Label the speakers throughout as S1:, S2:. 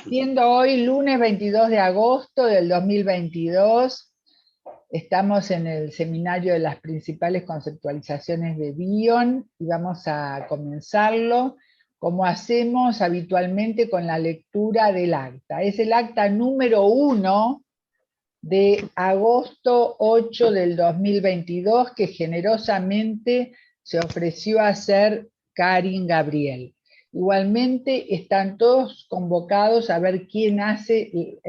S1: Siendo hoy lunes 22 de agosto del 2022, estamos en el seminario de las principales conceptualizaciones de Bion y vamos a comenzarlo como hacemos habitualmente con la lectura del acta. Es el acta número 1 de agosto 8 del 2022 que generosamente se ofreció a hacer Karin Gabriel. Igualmente están todos convocados a ver quién hace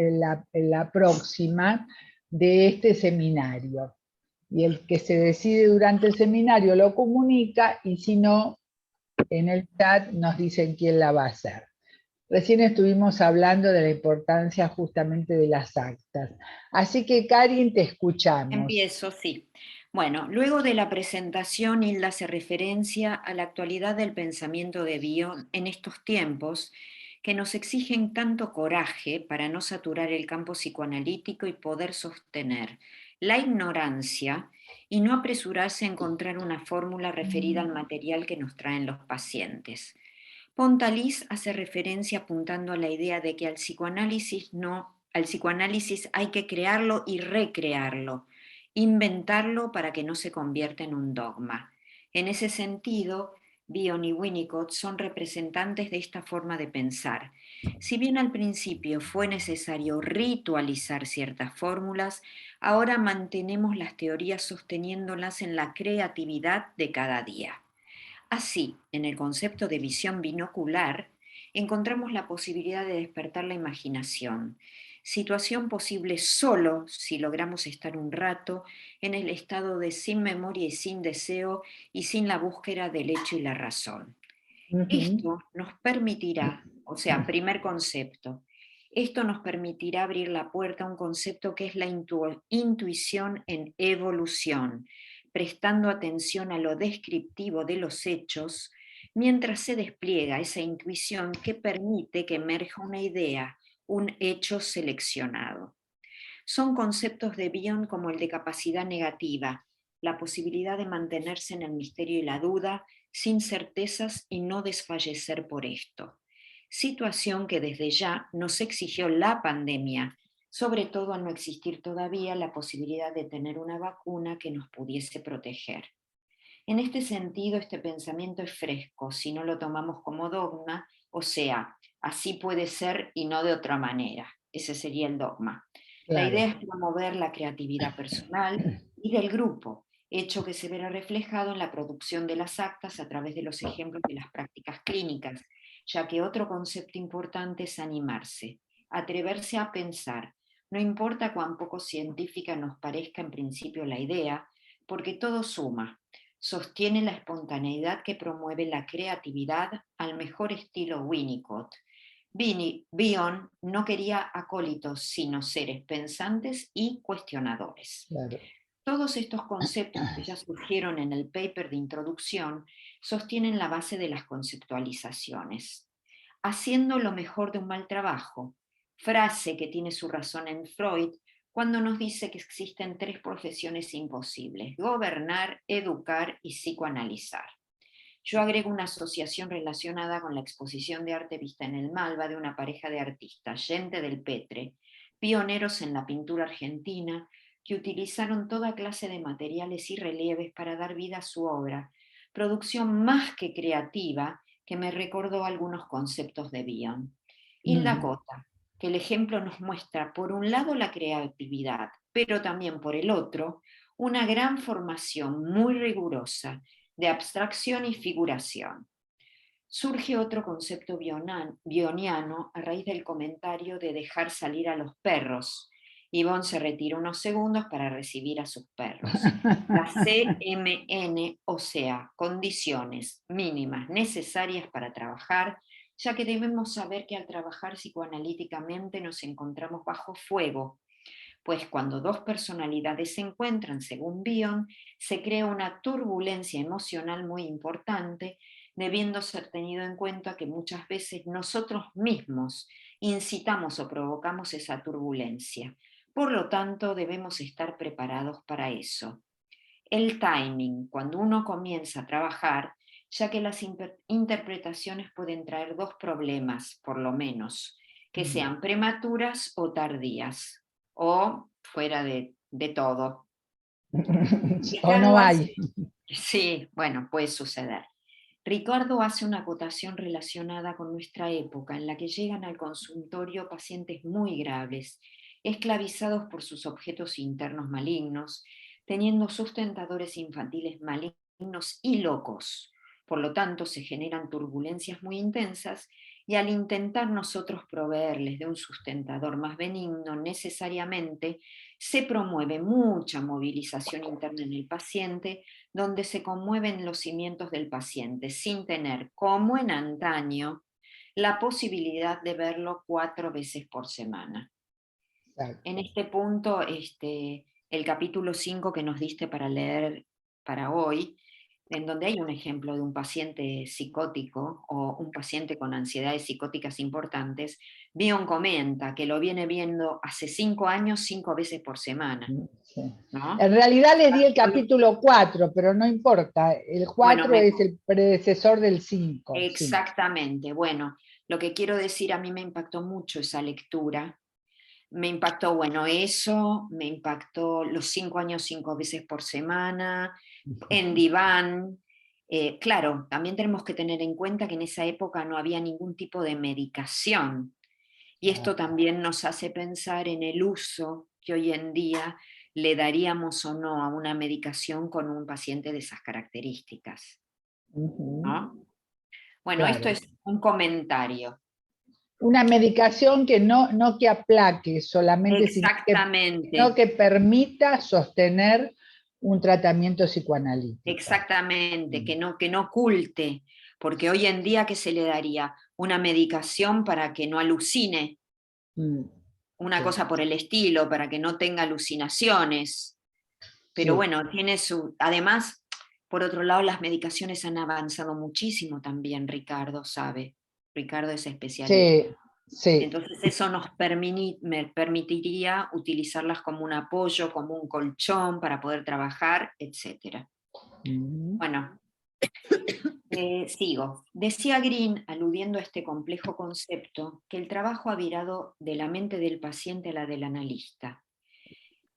S1: la próxima de este seminario. Y el que se decide durante el seminario lo comunica y si no, en el chat nos dicen quién la va a hacer. Recién estuvimos hablando de la importancia justamente de las actas. Así que, Karin, te escuchamos.
S2: Empiezo, sí. Bueno, luego de la presentación, Hilda hace referencia a la actualidad del pensamiento de Bion en estos tiempos que nos exigen tanto coraje para no saturar el campo psicoanalítico y poder sostener la ignorancia y no apresurarse a encontrar una fórmula referida al material que nos traen los pacientes. Pontalis hace referencia apuntando a la idea de que al psicoanálisis hay que crearlo y recrearlo, inventarlo para que no se convierta en un dogma. En ese sentido, Bion y Winnicott son representantes de esta forma de pensar. Si bien al principio fue necesario ritualizar ciertas fórmulas, ahora mantenemos las teorías sosteniéndolas en la creatividad de cada día. Así, en el concepto de visión binocular, encontramos la posibilidad de despertar la imaginación, situación posible solo si logramos estar un rato en el estado de sin memoria y sin deseo y sin la búsqueda del hecho y la razón. Esto nos permitirá, o sea, primer concepto, esto nos permitirá abrir la puerta a un concepto que es la intuición en evolución, prestando atención a lo descriptivo de los hechos, mientras se despliega esa intuición que permite que emerja una idea, un hecho seleccionado. Son conceptos de Bion como el de capacidad negativa, la posibilidad de mantenerse en el misterio y la duda, sin certezas y no desfallecer por esto. Situación que desde ya nos exigió la pandemia, sobre todo al no existir todavía la posibilidad de tener una vacuna que nos pudiese proteger. En este sentido, este pensamiento es fresco si no lo tomamos como dogma, o sea, así puede ser y no de otra manera. Ese sería el dogma. La
S1: Claro.
S2: idea es promover la creatividad personal y del grupo, hecho que se verá reflejado en la producción de las actas a través de los ejemplos de las prácticas clínicas, ya que otro concepto importante es animarse, atreverse a pensar. No importa cuán poco científica nos parezca en principio la idea, porque todo suma. Sostiene la espontaneidad que promueve la creatividad al mejor estilo Winnicott. Bion no quería acólitos, sino seres pensantes y cuestionadores.
S1: Claro.
S2: Todos estos conceptos que ya surgieron en el paper de introducción sostienen la base de las conceptualizaciones. Haciendo lo mejor de un mal trabajo, frase que tiene su razón en Freud cuando nos dice que existen tres profesiones imposibles: gobernar, educar y psicoanalizar. Yo agrego una asociación relacionada con la exposición de arte vista en el Malva de una pareja de artistas, gente del Petre, pioneros en la pintura argentina, que utilizaron toda clase de materiales y relieves para dar vida a su obra, producción más que creativa que me recordó algunos conceptos de Bion. Hilda Cota, que el ejemplo nos muestra por un lado la creatividad, pero también por el otro una gran formación muy rigurosa de abstracción y figuración. Surge otro concepto bioniano a raíz del comentario de dejar salir a los perros. Yvonne se retira unos segundos para recibir a sus perros. La CMN, o sea, condiciones mínimas necesarias para trabajar, ya que debemos saber que al trabajar psicoanalíticamente nos encontramos bajo fuego, pues cuando dos personalidades se encuentran, según Bion, se crea una turbulencia emocional muy importante, debiendo ser tenido en cuenta que muchas veces nosotros mismos incitamos o provocamos esa turbulencia. Por lo tanto, debemos estar preparados para eso. El timing, cuando uno comienza a trabajar, ya que las interpretaciones pueden traer dos problemas, por lo menos, que sean prematuras o tardías, o fuera de todo.
S1: O no hay.
S2: Sí, bueno, puede suceder. Ricardo hace una acotación relacionada con nuestra época, en la que llegan al consultorio pacientes muy graves, esclavizados por sus objetos internos malignos, teniendo sustentadores infantiles malignos y locos. Por lo tanto, se generan turbulencias muy intensas y al intentar nosotros proveerles de un sustentador más benigno, necesariamente se promueve mucha movilización interna en el paciente, donde se conmueven los cimientos del paciente, sin tener, como en antaño, la posibilidad de verlo 4 veces por semana.
S1: Exacto.
S2: En este punto, el capítulo 5 que nos diste para leer para hoy, en donde hay un ejemplo de un paciente psicótico o un paciente con ansiedades psicóticas importantes, Bion comenta que lo viene viendo hace 5 años, 5 veces por semana,
S1: Sí.
S2: ¿no?
S1: En realidad les di el capítulo 4, pero no importa. El
S2: Bueno,
S1: 4 es el predecesor del 5. Sí.
S2: exactamente. Bueno, lo que quiero decir, a mí me impactó mucho esa lectura. Me impactó, bueno, eso, me impactó los 5 años, 5 veces por semana, en diván. Claro, también tenemos que tener en cuenta que en esa época no había ningún tipo de medicación. Y esto también nos hace pensar en el uso que hoy en día le daríamos o no a una medicación con un paciente de esas características, ¿no? Bueno, esto
S1: Claro.
S2: es un comentario.
S1: Una medicación que no que aplaque solamente, sino
S2: Exactamente,
S1: que permita sostener un tratamiento psicoanalítico.
S2: exactamente, que no oculte, porque hoy en día, ¿qué se le daría? Una medicación para que no alucine,
S1: Mm,
S2: una
S1: sí,
S2: cosa por el estilo, para que no tenga alucinaciones. Pero
S1: sí,
S2: bueno, tiene su... Además, por otro lado, las medicaciones han avanzado muchísimo también, Ricardo sabe. Ricardo es especialista.
S1: sí, sí.
S2: Entonces eso me permitiría utilizarlas como un apoyo, como un colchón para poder trabajar, etc.
S1: Mm,
S2: Bueno, sigo. Decía Green, aludiendo a este complejo concepto, que el trabajo ha virado de la mente del paciente a la del analista.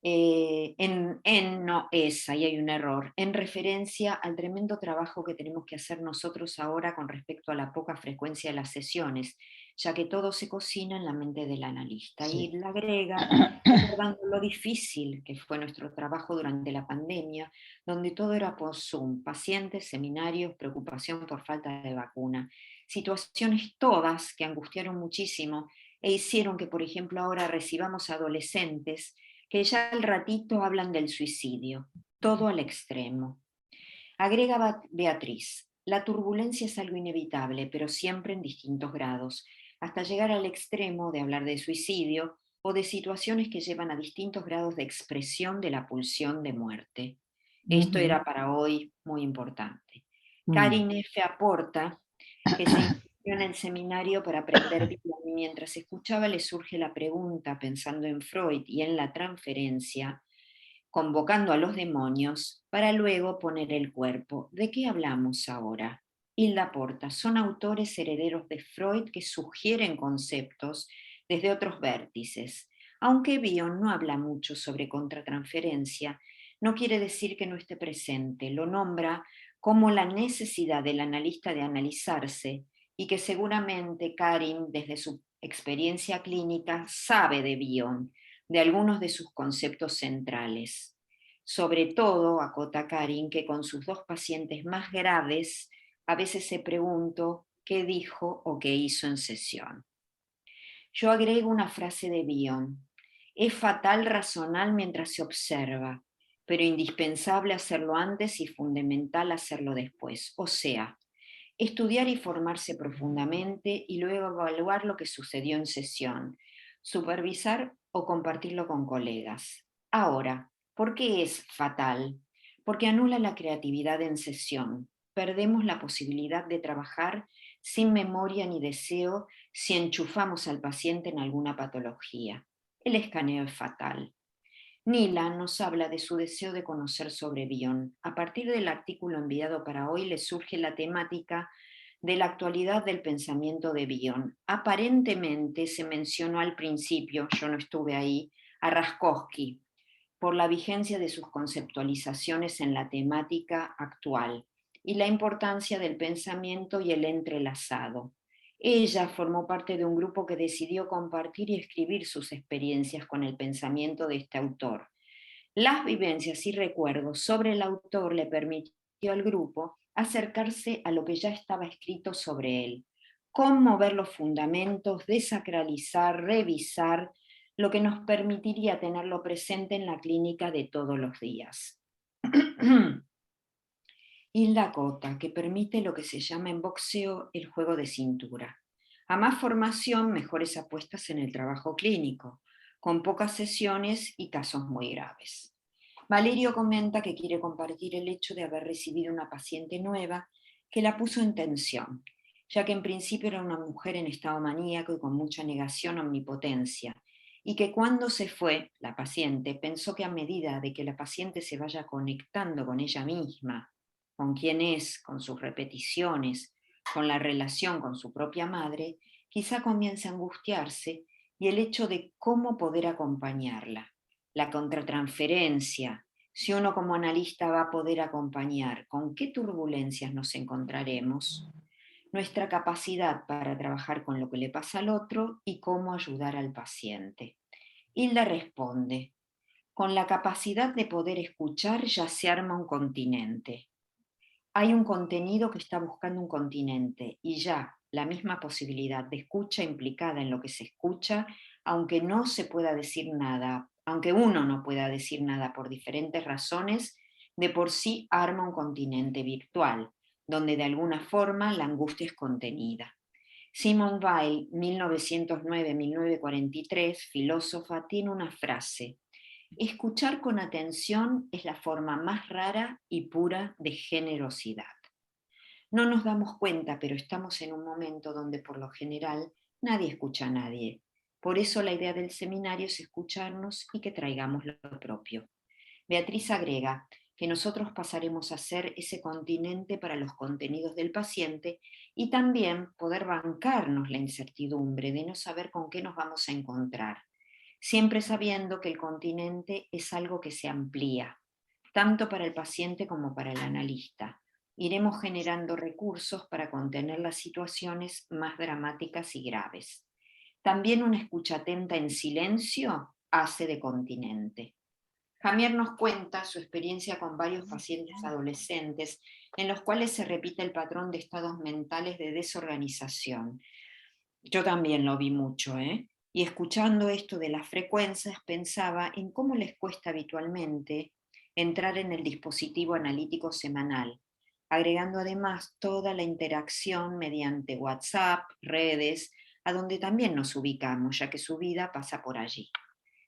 S2: No es, ahí hay un error, en referencia al tremendo trabajo que tenemos que hacer nosotros ahora con respecto a la poca frecuencia de las sesiones, ya que todo se cocina en la mente del analista. Y
S1: sí.
S2: la agrega, recordando lo difícil que fue nuestro trabajo durante la pandemia, donde todo era por Zoom, pacientes, seminarios, preocupación por falta de vacuna, situaciones todas que angustiaron muchísimo e hicieron que, por ejemplo, ahora recibamos adolescentes que ya al ratito hablan del suicidio, todo al extremo. Agrega Beatriz, la turbulencia es algo inevitable, pero siempre en distintos grados, hasta llegar al extremo de hablar de suicidio o de situaciones que llevan a distintos grados de expresión de la pulsión de muerte. Esto
S1: Ujú,
S2: era para hoy muy importante.
S1: mm.
S2: Karin F. aporta que se inscribió en el seminario para aprender bien y mientras escuchaba le surge la pregunta, pensando en Freud y en la transferencia, convocando a los demonios para luego poner el cuerpo. ¿De qué hablamos ahora? Hilda Porta, son autores herederos de Freud que sugieren conceptos desde otros vértices. Aunque Bion no habla mucho sobre contratransferencia, no quiere decir que no esté presente, lo nombra como la necesidad del analista de analizarse y que seguramente Karin, desde su experiencia clínica, sabe de Bion, de algunos de sus conceptos centrales. Sobre todo, acota Karin, que con sus 2 pacientes más graves, a veces se pregunto qué dijo o qué hizo en sesión. Yo agrego una frase de Bion. Es fatal razonar mientras se observa, pero indispensable hacerlo antes y fundamental hacerlo después. O sea, estudiar y formarse profundamente y luego evaluar lo que sucedió en sesión, supervisar o compartirlo con colegas. Ahora, ¿por qué es fatal? Porque anula la creatividad en sesión. Perdemos la posibilidad de trabajar sin memoria ni deseo si enchufamos al paciente en alguna patología. El escaneo es fatal. Nila nos habla de su deseo de conocer sobre Bion. A partir del artículo enviado para hoy le surge la temática de la actualidad del pensamiento de Bion. Aparentemente se mencionó al principio, yo no estuve ahí, a Raskowski, por la vigencia de sus conceptualizaciones en la temática actual y la importancia del pensamiento y el entrelazado. Ella formó parte de un grupo que decidió compartir y escribir sus experiencias con el pensamiento de este autor. Las vivencias y recuerdos sobre el autor le permitió al grupo acercarse a lo que ya estaba escrito sobre él, conmover los fundamentos, desacralizar, revisar, lo que nos permitiría tenerlo presente en la clínica de todos los días. Hilda Cota, que permite lo que se llama en boxeo el juego de cintura. A más formación, mejores apuestas en el trabajo clínico, con pocas sesiones y casos muy graves. Valerio comenta que quiere compartir el hecho de haber recibido una paciente nueva que la puso en tensión, ya que en principio era una mujer en estado maníaco y con mucha negación omnipotencia, y que cuando se fue, la paciente pensó que a medida de que la paciente se vaya conectando con ella misma, con quién es, con sus repeticiones, con la relación con su propia madre, quizá comience a angustiarse y el hecho de cómo poder acompañarla. La contratransferencia, si uno como analista va a poder acompañar, con qué turbulencias nos encontraremos, nuestra capacidad para trabajar con lo que le pasa al otro y cómo ayudar al paciente. Hilda responde, con la capacidad de poder escuchar ya se arma un continente. Hay un contenido que está buscando un continente y ya la misma posibilidad de escucha implicada en lo que se escucha, aunque no se pueda decir nada, aunque uno no pueda decir nada por diferentes razones, de por sí arma un continente virtual, donde de alguna forma la angustia es contenida. Simone Weil, 1909-1943, filósofa, tiene una frase: escuchar con atención es la forma más rara y pura de generosidad. No nos damos cuenta, pero estamos en un momento donde por lo general nadie escucha a nadie. Por eso la idea del seminario es escucharnos y que traigamos lo propio. Beatriz agrega que nosotros pasaremos a ser ese continente para los contenidos del paciente y también poder bancarnos la incertidumbre de no saber con qué nos vamos a encontrar, siempre sabiendo que el continente es algo que se amplía, tanto para el paciente como para el analista. Iremos generando recursos para contener las situaciones más dramáticas y graves. También una escucha atenta en silencio hace de continente. Jamier nos cuenta su experiencia con varios pacientes adolescentes en los cuales se repite el patrón de estados mentales de desorganización. Yo también lo vi mucho, ¿eh? Y escuchando esto de las frecuencias pensaba en cómo les cuesta habitualmente entrar en el dispositivo analítico semanal, agregando además toda la interacción mediante WhatsApp, redes, a donde también nos ubicamos, ya que su vida pasa por allí.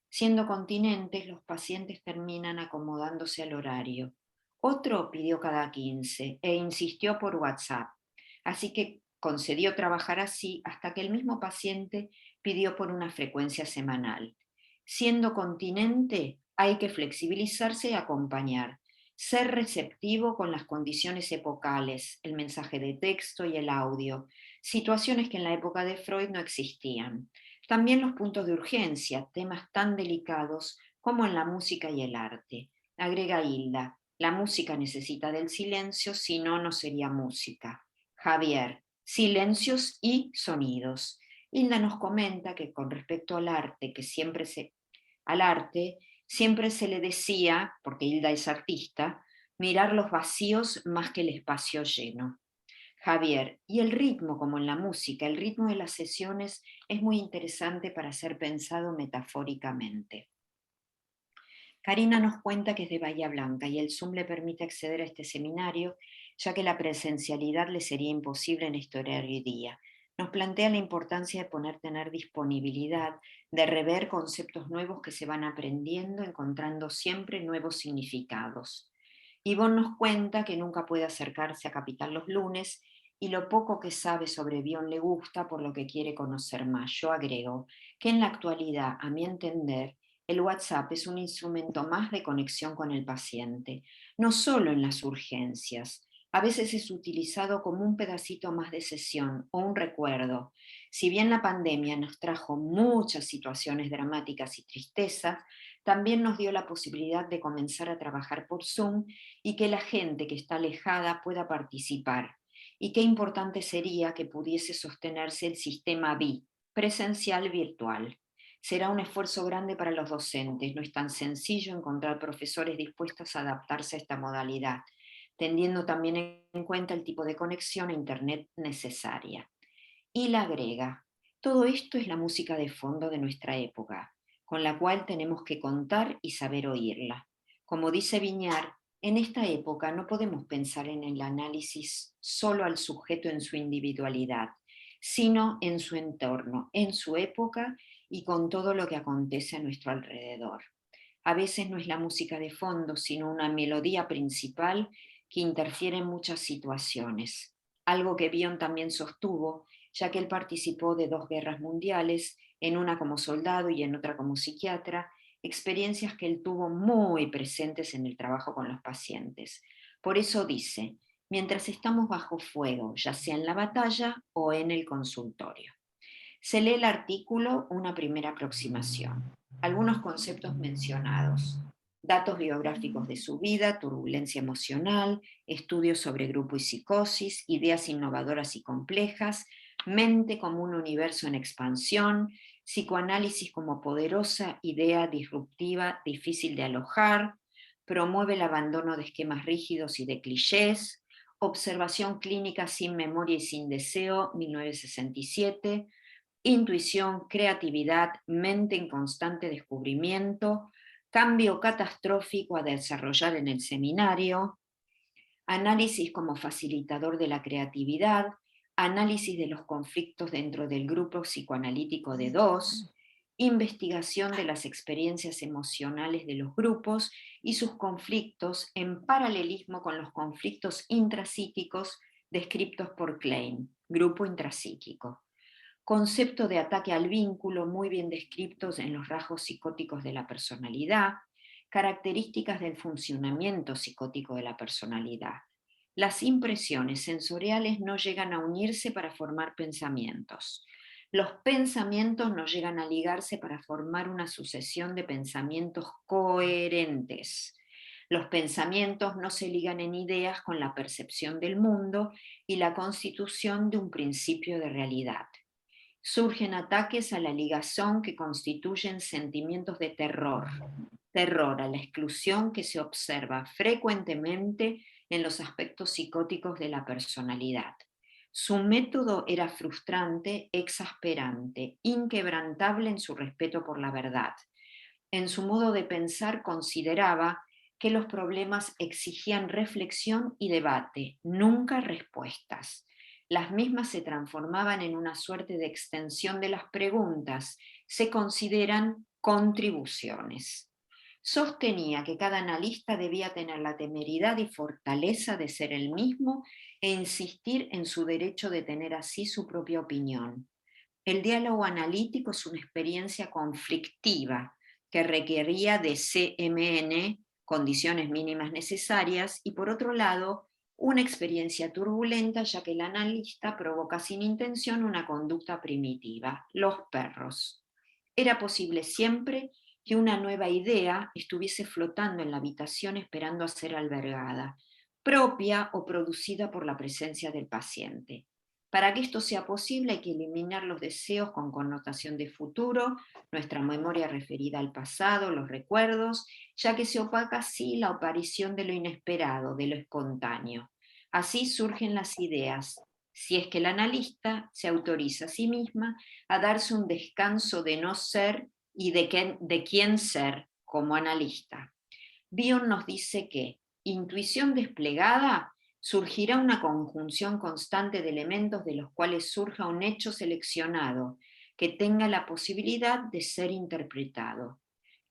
S2: Siendo continentes, los pacientes terminan acomodándose al horario. Otro pidió cada 15 e insistió por WhatsApp, así que concedió trabajar así hasta que el mismo paciente pidió por una frecuencia semanal. Siendo continente, hay que flexibilizarse y acompañar, ser receptivo con las condiciones epocales, el mensaje de texto y el audio, situaciones que en la época de Freud no existían. También los puntos de urgencia, temas tan delicados como en la música y el arte. Agrega Hilda, la música necesita del silencio, si no, no sería música. Javier, silencios y sonidos. Hilda nos comenta que con respecto al arte, siempre se le decía, porque Hilda es artista, mirar los vacíos más que el espacio lleno. Javier, y el ritmo, como en la música, el ritmo de las sesiones es muy interesante para ser pensado metafóricamente. Karina nos cuenta que es de Bahía Blanca y el Zoom le permite acceder a este seminario, ya que la presencialidad le sería imposible en este horario y día. Nos plantea la importancia de tener disponibilidad, de rever conceptos nuevos que se van aprendiendo, encontrando siempre nuevos significados. Yvonne nos cuenta que nunca puede acercarse a Capital los lunes y lo poco que sabe sobre Bion le gusta, por lo que quiere conocer más. Yo agrego que en la actualidad, a mi entender, El WhatsApp es un instrumento más de conexión con el paciente, no solo en las urgencias. A veces es utilizado como un pedacito más de sesión o un recuerdo. Si bien la pandemia nos trajo muchas situaciones dramáticas y tristezas, también nos dio la posibilidad de comenzar a trabajar por Zoom y que la gente que está alejada pueda participar. Y qué importante sería que pudiese sostenerse el sistema BI, presencial virtual. Será un esfuerzo grande para los docentes. No es tan sencillo encontrar profesores dispuestos a adaptarse a esta modalidad, teniendo también en cuenta el tipo de conexión a Internet necesaria. Y la agrega, todo esto es la música de fondo de nuestra época, con la cual tenemos que contar y saber oírla. Como dice Viñar, en esta época no podemos pensar en el análisis solo al sujeto en su individualidad, sino en su entorno, en su época y con todo lo que acontece a nuestro alrededor. A veces no es la música de fondo, sino una melodía principal que interfiere en muchas situaciones. Algo que Bion también sostuvo, ya que él participó de 2 guerras mundiales, en una como soldado y en otra como psiquiatra, experiencias que él tuvo muy presentes en el trabajo con los pacientes. Por eso dice, mientras estamos bajo fuego, ya sea en la batalla o en el consultorio. Se lee el artículo, una primera aproximación. Algunos conceptos mencionados. Datos biográficos de su vida, turbulencia emocional, estudios sobre grupo y psicosis, ideas innovadoras y complejas, mente como un universo en expansión, psicoanálisis como poderosa idea disruptiva, difícil de alojar, promueve el abandono de esquemas rígidos y de clichés, observación clínica sin memoria y sin deseo, 1967, intuición, creatividad, mente en constante descubrimiento, cambio catastrófico a desarrollar en el seminario, análisis como facilitador de la creatividad, análisis de los conflictos dentro del grupo psicoanalítico de 2, investigación de las experiencias emocionales de los grupos y sus conflictos en paralelismo con los conflictos intrapsíquicos descritos por Klein, grupo intrapsíquico. Concepto de ataque al vínculo muy bien descritos en los rasgos psicóticos de la personalidad, características del funcionamiento psicótico de la personalidad. Las impresiones sensoriales no llegan a unirse para formar pensamientos. Los pensamientos no llegan a ligarse para formar una sucesión de pensamientos coherentes. Los pensamientos no se ligan en ideas con la percepción del mundo y la constitución de un principio de realidad. Surgen ataques a la ligazón que constituyen sentimientos de terror, terror a la exclusión que se observa frecuentemente en los aspectos psicóticos de la personalidad. Su método era frustrante, exasperante, inquebrantable en su respeto por la verdad. En su modo de pensar consideraba que los problemas exigían reflexión y debate, nunca respuestas. Las mismas se transformaban en una suerte de extensión de las preguntas, se consideran contribuciones. Sostenía que cada analista debía tener la temeridad y fortaleza de ser el mismo e insistir en su derecho de tener así su propia opinión. El diálogo analítico es una experiencia conflictiva que requería de CMN, condiciones mínimas necesarias, y por otro lado, una experiencia turbulenta, ya que el analista provoca sin intención una conducta primitiva, los perros. Era posible siempre que una nueva idea estuviese flotando en la habitación esperando a ser albergada, propia o producida por la presencia del paciente. Para que esto sea posible hay que eliminar los deseos con connotación de futuro, nuestra memoria referida al pasado, los recuerdos, ya que se opaca así la aparición de lo inesperado, de lo espontáneo. Así surgen las ideas, si es que el analista se autoriza a sí misma a darse un descanso de no ser y de quién ser como analista. Bion nos dice que intuición desplegada surgirá una conjunción constante de elementos de los cuales surja un hecho seleccionado que tenga la posibilidad de ser interpretado.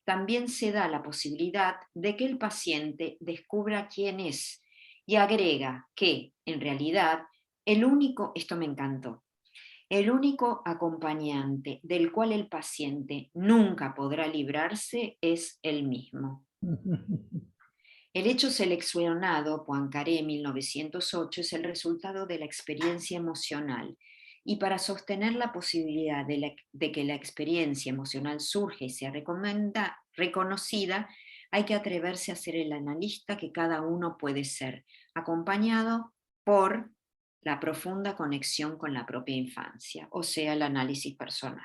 S2: También se da la posibilidad de que el paciente descubra quién es y agrega que, en realidad, esto me encantó, El único acompañante del cual el paciente nunca podrá librarse es él mismo. El hecho seleccionado, Poincaré 1908, es el resultado de la experiencia emocional, y para sostener la posibilidad de que la experiencia emocional surge y sea reconocida, hay que atreverse a ser el analista que cada uno puede ser, acompañado por la profunda conexión con la propia infancia, o sea, el análisis personal.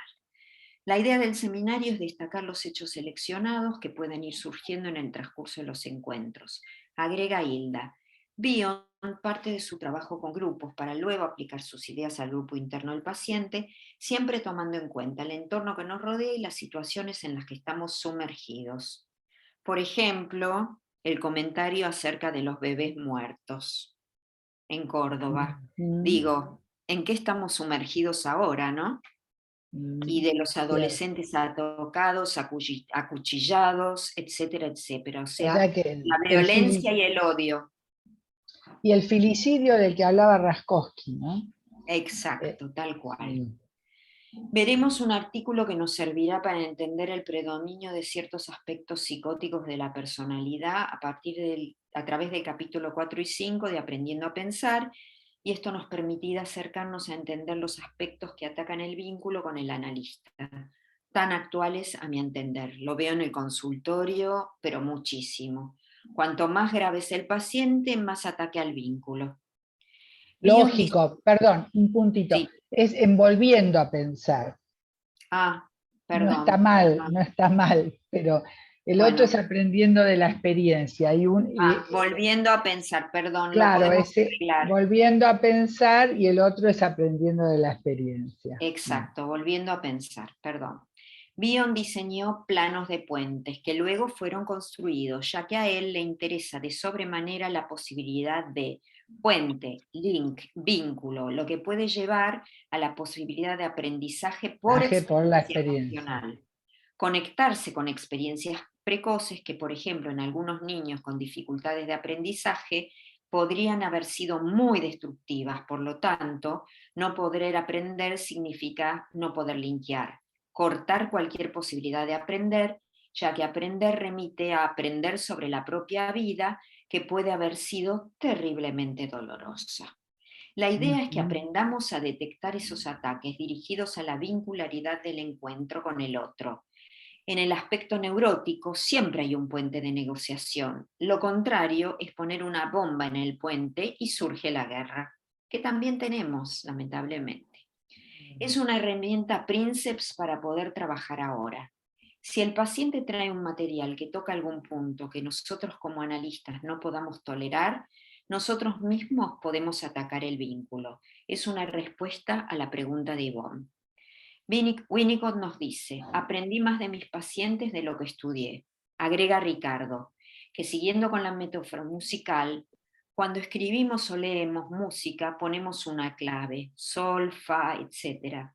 S2: La idea del seminario es destacar los hechos seleccionados que pueden ir surgiendo en el transcurso de los encuentros. Agrega Hilda, Bion parte de su trabajo con grupos para luego aplicar sus ideas al grupo interno del paciente, siempre tomando en cuenta el entorno que nos rodea y las situaciones en las que estamos sumergidos. Por ejemplo, el comentario acerca de los bebés muertos en Córdoba. Digo, ¿en qué estamos sumergidos ahora, no? Y de los
S1: Cierto.
S2: adolescentes atocados, acuchillados, etcétera, etcétera. O
S1: O
S2: sea,
S1: sea que
S2: la violencia y el odio.
S1: y el filicidio del que hablaba Raskowski, ¿no?
S2: Exacto, tal cual.
S1: Sí.
S2: Veremos un artículo que nos servirá para entender el predominio de ciertos aspectos psicóticos de la personalidad a través del capítulo 4 y 5 de Aprendiendo a Pensar, y esto nos permitirá acercarnos a entender los aspectos que atacan el vínculo con el analista, tan actuales a mi entender. Lo veo en el consultorio, pero muchísimo. Cuanto más grave es el paciente, más ataque al vínculo. Bion dice,
S1: Lógico, perdón, un puntito.
S2: sí,
S1: Es envolviendo a pensar. No está
S2: perdón,
S1: mal,
S2: perdón.
S1: no está mal, pero el otro es
S2: Bueno,
S1: aprendiendo de la experiencia.
S2: volviendo a pensar, perdón, lo
S1: Claro,
S2: podemos
S1: ese
S2: arreglar.
S1: volviendo a pensar y el otro es aprendiendo de la experiencia.
S2: Exacto, volviendo a pensar, perdón. Bion diseñó planos de puentes que luego fueron construidos, ya que a él le interesa de sobremanera la posibilidad de puente, link, vínculo, lo que puede llevar a la posibilidad de aprendizaje por
S1: Aje por la
S2: experiencia
S1: experiencia.
S2: emocional. Conectarse con experiencias precoces que, por ejemplo, en algunos niños con dificultades de aprendizaje podrían haber sido muy destructivas. Por lo tanto, no poder aprender significa no poder linkear, cortar cualquier posibilidad de aprender, ya que aprender remite a aprender sobre la propia vida, que puede haber sido terriblemente dolorosa. La idea es que
S1: Ujú.
S2: aprendamos a detectar esos ataques dirigidos a la vincularidad del encuentro con el otro. En el aspecto neurótico siempre hay un puente de negociación. Lo contrario es poner una bomba en el puente y surge la guerra, que también tenemos, lamentablemente. Es una herramienta Princeps para poder trabajar ahora. Si el paciente trae un material que toca algún punto que nosotros como analistas no podamos tolerar, nosotros mismos podemos atacar el vínculo. Es una respuesta a la pregunta de Yvonne. Winnicott nos dice, aprendí más de mis pacientes de lo que estudié. Agrega Ricardo, que siguiendo con la metáfora musical, cuando escribimos o leemos música ponemos una clave, sol, fa, etc.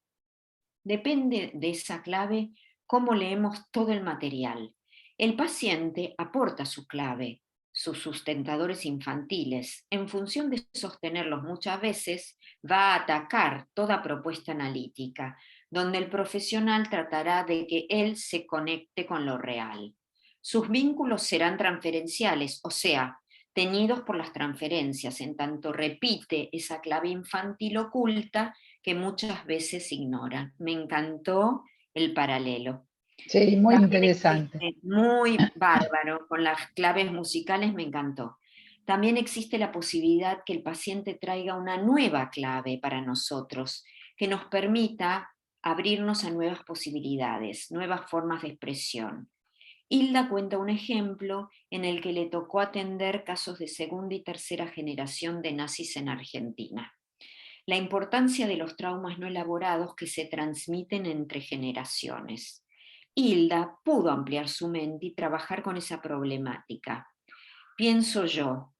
S2: Depende de esa clave cómo leemos todo el material. El paciente aporta su clave, sus sustentadores infantiles. En función de sostenerlos muchas veces, va a atacar toda propuesta analítica, donde el profesional tratará de que él se conecte con lo real. Sus vínculos serán transferenciales, o sea, teñidos por las transferencias, en tanto repite esa clave infantil oculta que muchas veces ignoran. Me encantó el paralelo.
S1: Sí, muy
S2: También
S1: interesante.
S2: existe, muy bárbaro, con las claves musicales me encantó. También existe la posibilidad que el paciente traiga una nueva clave para nosotros, que nos permita abrirnos a nuevas posibilidades, nuevas formas de expresión. Hilda cuenta un ejemplo en el que le tocó atender casos de segunda y tercera generación de nazis en Argentina. La importancia de los traumas no elaborados que se transmiten entre generaciones. Hilda pudo ampliar su mente y trabajar con esa problemática. Pienso yo,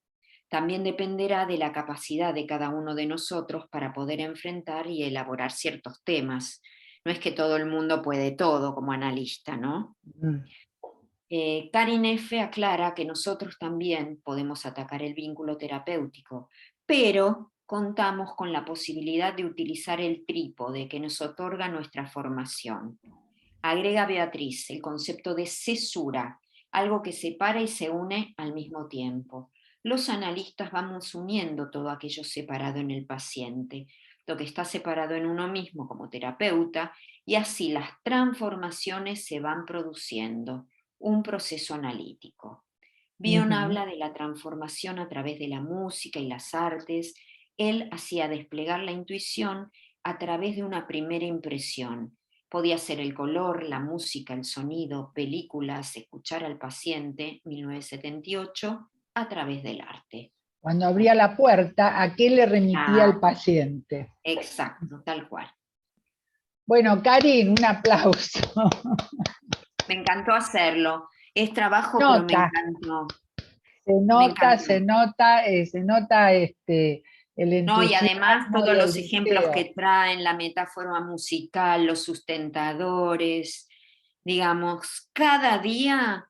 S2: también dependerá de la capacidad de cada uno de nosotros para poder enfrentar y elaborar ciertos temas. No es que todo el mundo puede todo como analista, ¿no?
S1: Mm.
S2: Karin F. aclara que nosotros también podemos atacar el vínculo terapéutico, pero contamos con la posibilidad de utilizar el trípode que nos otorga nuestra formación. Agrega Beatriz el concepto de cesura, algo que separa y se une al mismo tiempo. Los analistas vamos uniendo todo aquello separado en el paciente, lo que está separado en uno mismo como terapeuta, y así las transformaciones se van produciendo, un proceso analítico. Bion habla de la transformación a través de la música y las artes. Él hacía desplegar la intuición a través de una primera impresión. Podía ser el color, la música, el sonido, películas, escuchar al paciente, 1978, a través del arte.
S1: Cuando abría la puerta, ¿a qué le remitía el
S2: Ah,
S1: paciente?
S2: exacto, tal cual.
S1: Bueno, Karin, un aplauso.
S2: Me encantó hacerlo. Es trabajo, pero me
S1: Nota,
S2: encantó.
S1: se
S2: Me
S1: nota,
S2: encantó.
S1: se nota el
S2: No, y además
S1: entusiasmo
S2: todos
S1: y el
S2: los ejemplos
S1: deseo.
S2: que traen, la metáfora musical, los sustentadores, digamos, cada día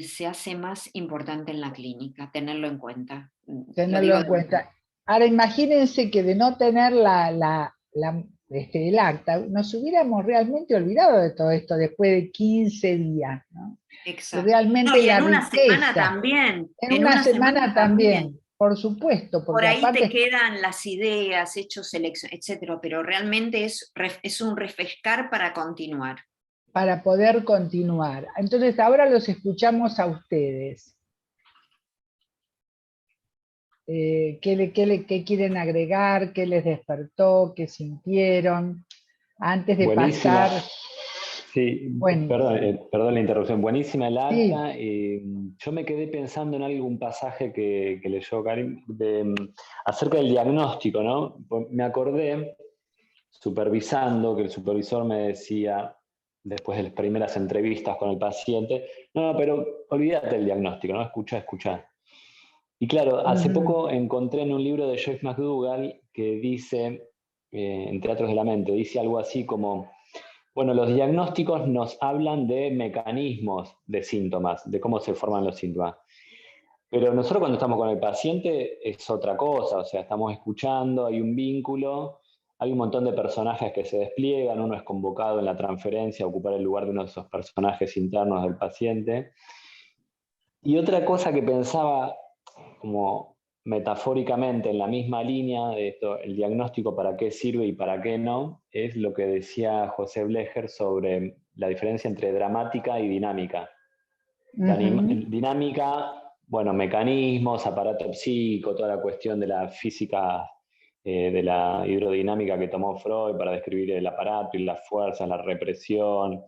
S2: se hace más importante en la clínica, tenerlo en cuenta. Lo
S1: Tenerlo
S2: digo
S1: en
S2: de verdad.
S1: cuenta. Ahora imagínense que de no tener el acta, nos hubiéramos realmente olvidado de todo esto después de 15 días, ¿no? Y
S2: Exacto. No,
S1: realmente
S2: y
S1: la
S2: en una semana
S1: riqueza,
S2: también,
S1: en
S2: en
S1: una
S2: una semana
S1: semana
S2: también.
S1: también, por supuesto,
S2: Por
S1: porque
S2: ahí te
S1: aparte
S2: quedan las ideas, hechos, etcétera, pero realmente es un refrescar para continuar.
S1: para poder continuar. Entonces ahora los escuchamos a ustedes. ¿Qué quieren agregar? ¿Qué les despertó? ¿Qué sintieron? Antes de
S3: Buenísima,
S1: pasar,
S3: sí, perdón,
S1: buenísimo.
S3: perdón la interrupción, buenísima el
S1: Sí,
S3: acta. Yo me quedé pensando en algún pasaje que leyó Karim acerca del diagnóstico, ¿no? Pues me acordé, supervisando, que el supervisor me decía, después de las primeras entrevistas con el paciente, no, pero olvídate del diagnóstico, ¿no? Escucha, escucha. Y claro, hace
S1: ujú,
S3: poco encontré en un libro de Joyce McDougall que dice, en Teatros de la Mente, dice algo así como, bueno, los diagnósticos nos hablan de mecanismos de síntomas, de cómo se forman los síntomas. Pero nosotros cuando estamos con el paciente es otra cosa, o sea, estamos escuchando, hay un vínculo, hay un montón de personajes que se despliegan, uno es convocado en la transferencia a ocupar el lugar de uno de esos personajes internos del paciente. Y otra cosa que pensaba como metafóricamente en la misma línea de esto, el diagnóstico para qué sirve y para qué no, es lo que decía José Blecher sobre la diferencia entre dramática y dinámica.
S1: ujú.
S3: Dinámica, bueno, mecanismos, aparato psíquico, toda la cuestión de la física, de la hidrodinámica que tomó Freud para describir el aparato y las fuerzas, la represión.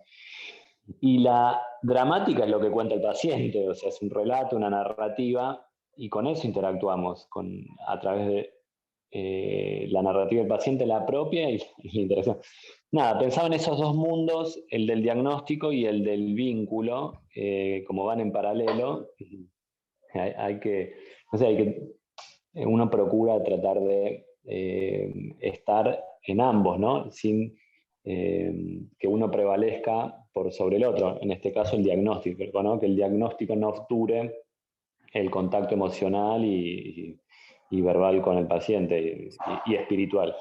S3: Y la dramática es lo que cuenta el paciente, o sea, es un relato, una narrativa, y con eso interactuamos, a través de la narrativa del paciente, la propia y la interacción. Nada, pensaba en esos dos mundos, el del diagnóstico y el del vínculo, como van en paralelo. Hay que, no sé, uno procura tratar de estar en ambos, ¿no? Sin que uno prevalezca por sobre el otro, en este caso el diagnóstico, ¿no? Que el diagnóstico no obture el contacto emocional y verbal con el paciente y espiritual.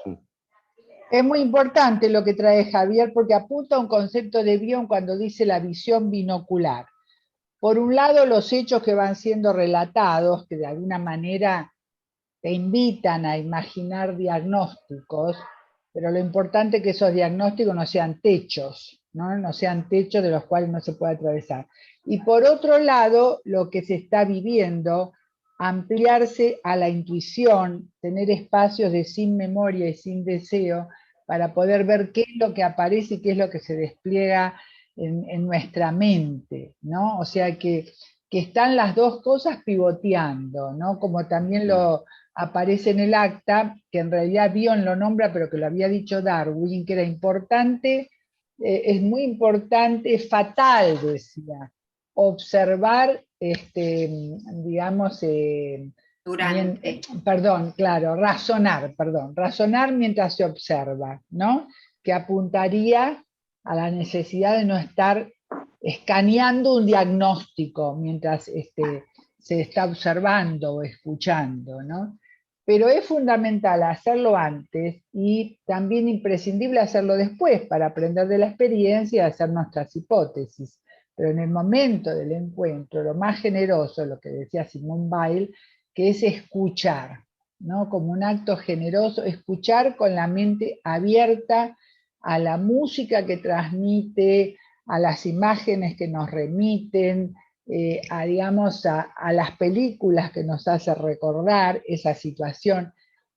S1: Es muy importante lo que trae Javier porque apunta a un concepto de Bion cuando dice la visión binocular. Por un lado, los hechos que van siendo relatados, que de alguna manera te invitan a imaginar diagnósticos, pero lo importante es que esos diagnósticos no sean techos, ¿no? No sean techos de los cuales no se puede atravesar. Y por otro lado, lo que se está viviendo, ampliarse a la intuición, tener espacios de sin memoria y sin deseo para poder ver qué es lo que aparece y qué es lo que se despliega en nuestra mente, ¿no? O sea que están las dos cosas pivoteando, ¿no? Como también lo aparece en el acta, que en realidad Bion lo nombra, pero que lo había dicho Darwin, que era importante, es muy importante, es fatal, decía, observar, digamos,
S2: Durante.
S1: perdón, claro, razonar mientras se observa, ¿no? Que apuntaría a la necesidad de no estar escaneando un diagnóstico mientras se está observando o escuchando, ¿no? pero es fundamental hacerlo antes y también imprescindible hacerlo después para aprender de la experiencia y hacer nuestras hipótesis. Pero en el momento del encuentro, lo más generoso, lo que decía Simone Weil, que es escuchar, ¿no? Como un acto generoso, escuchar con la mente abierta a la música que transmite, a las imágenes que nos remiten, digamos, a las películas que nos hace recordar esa situación,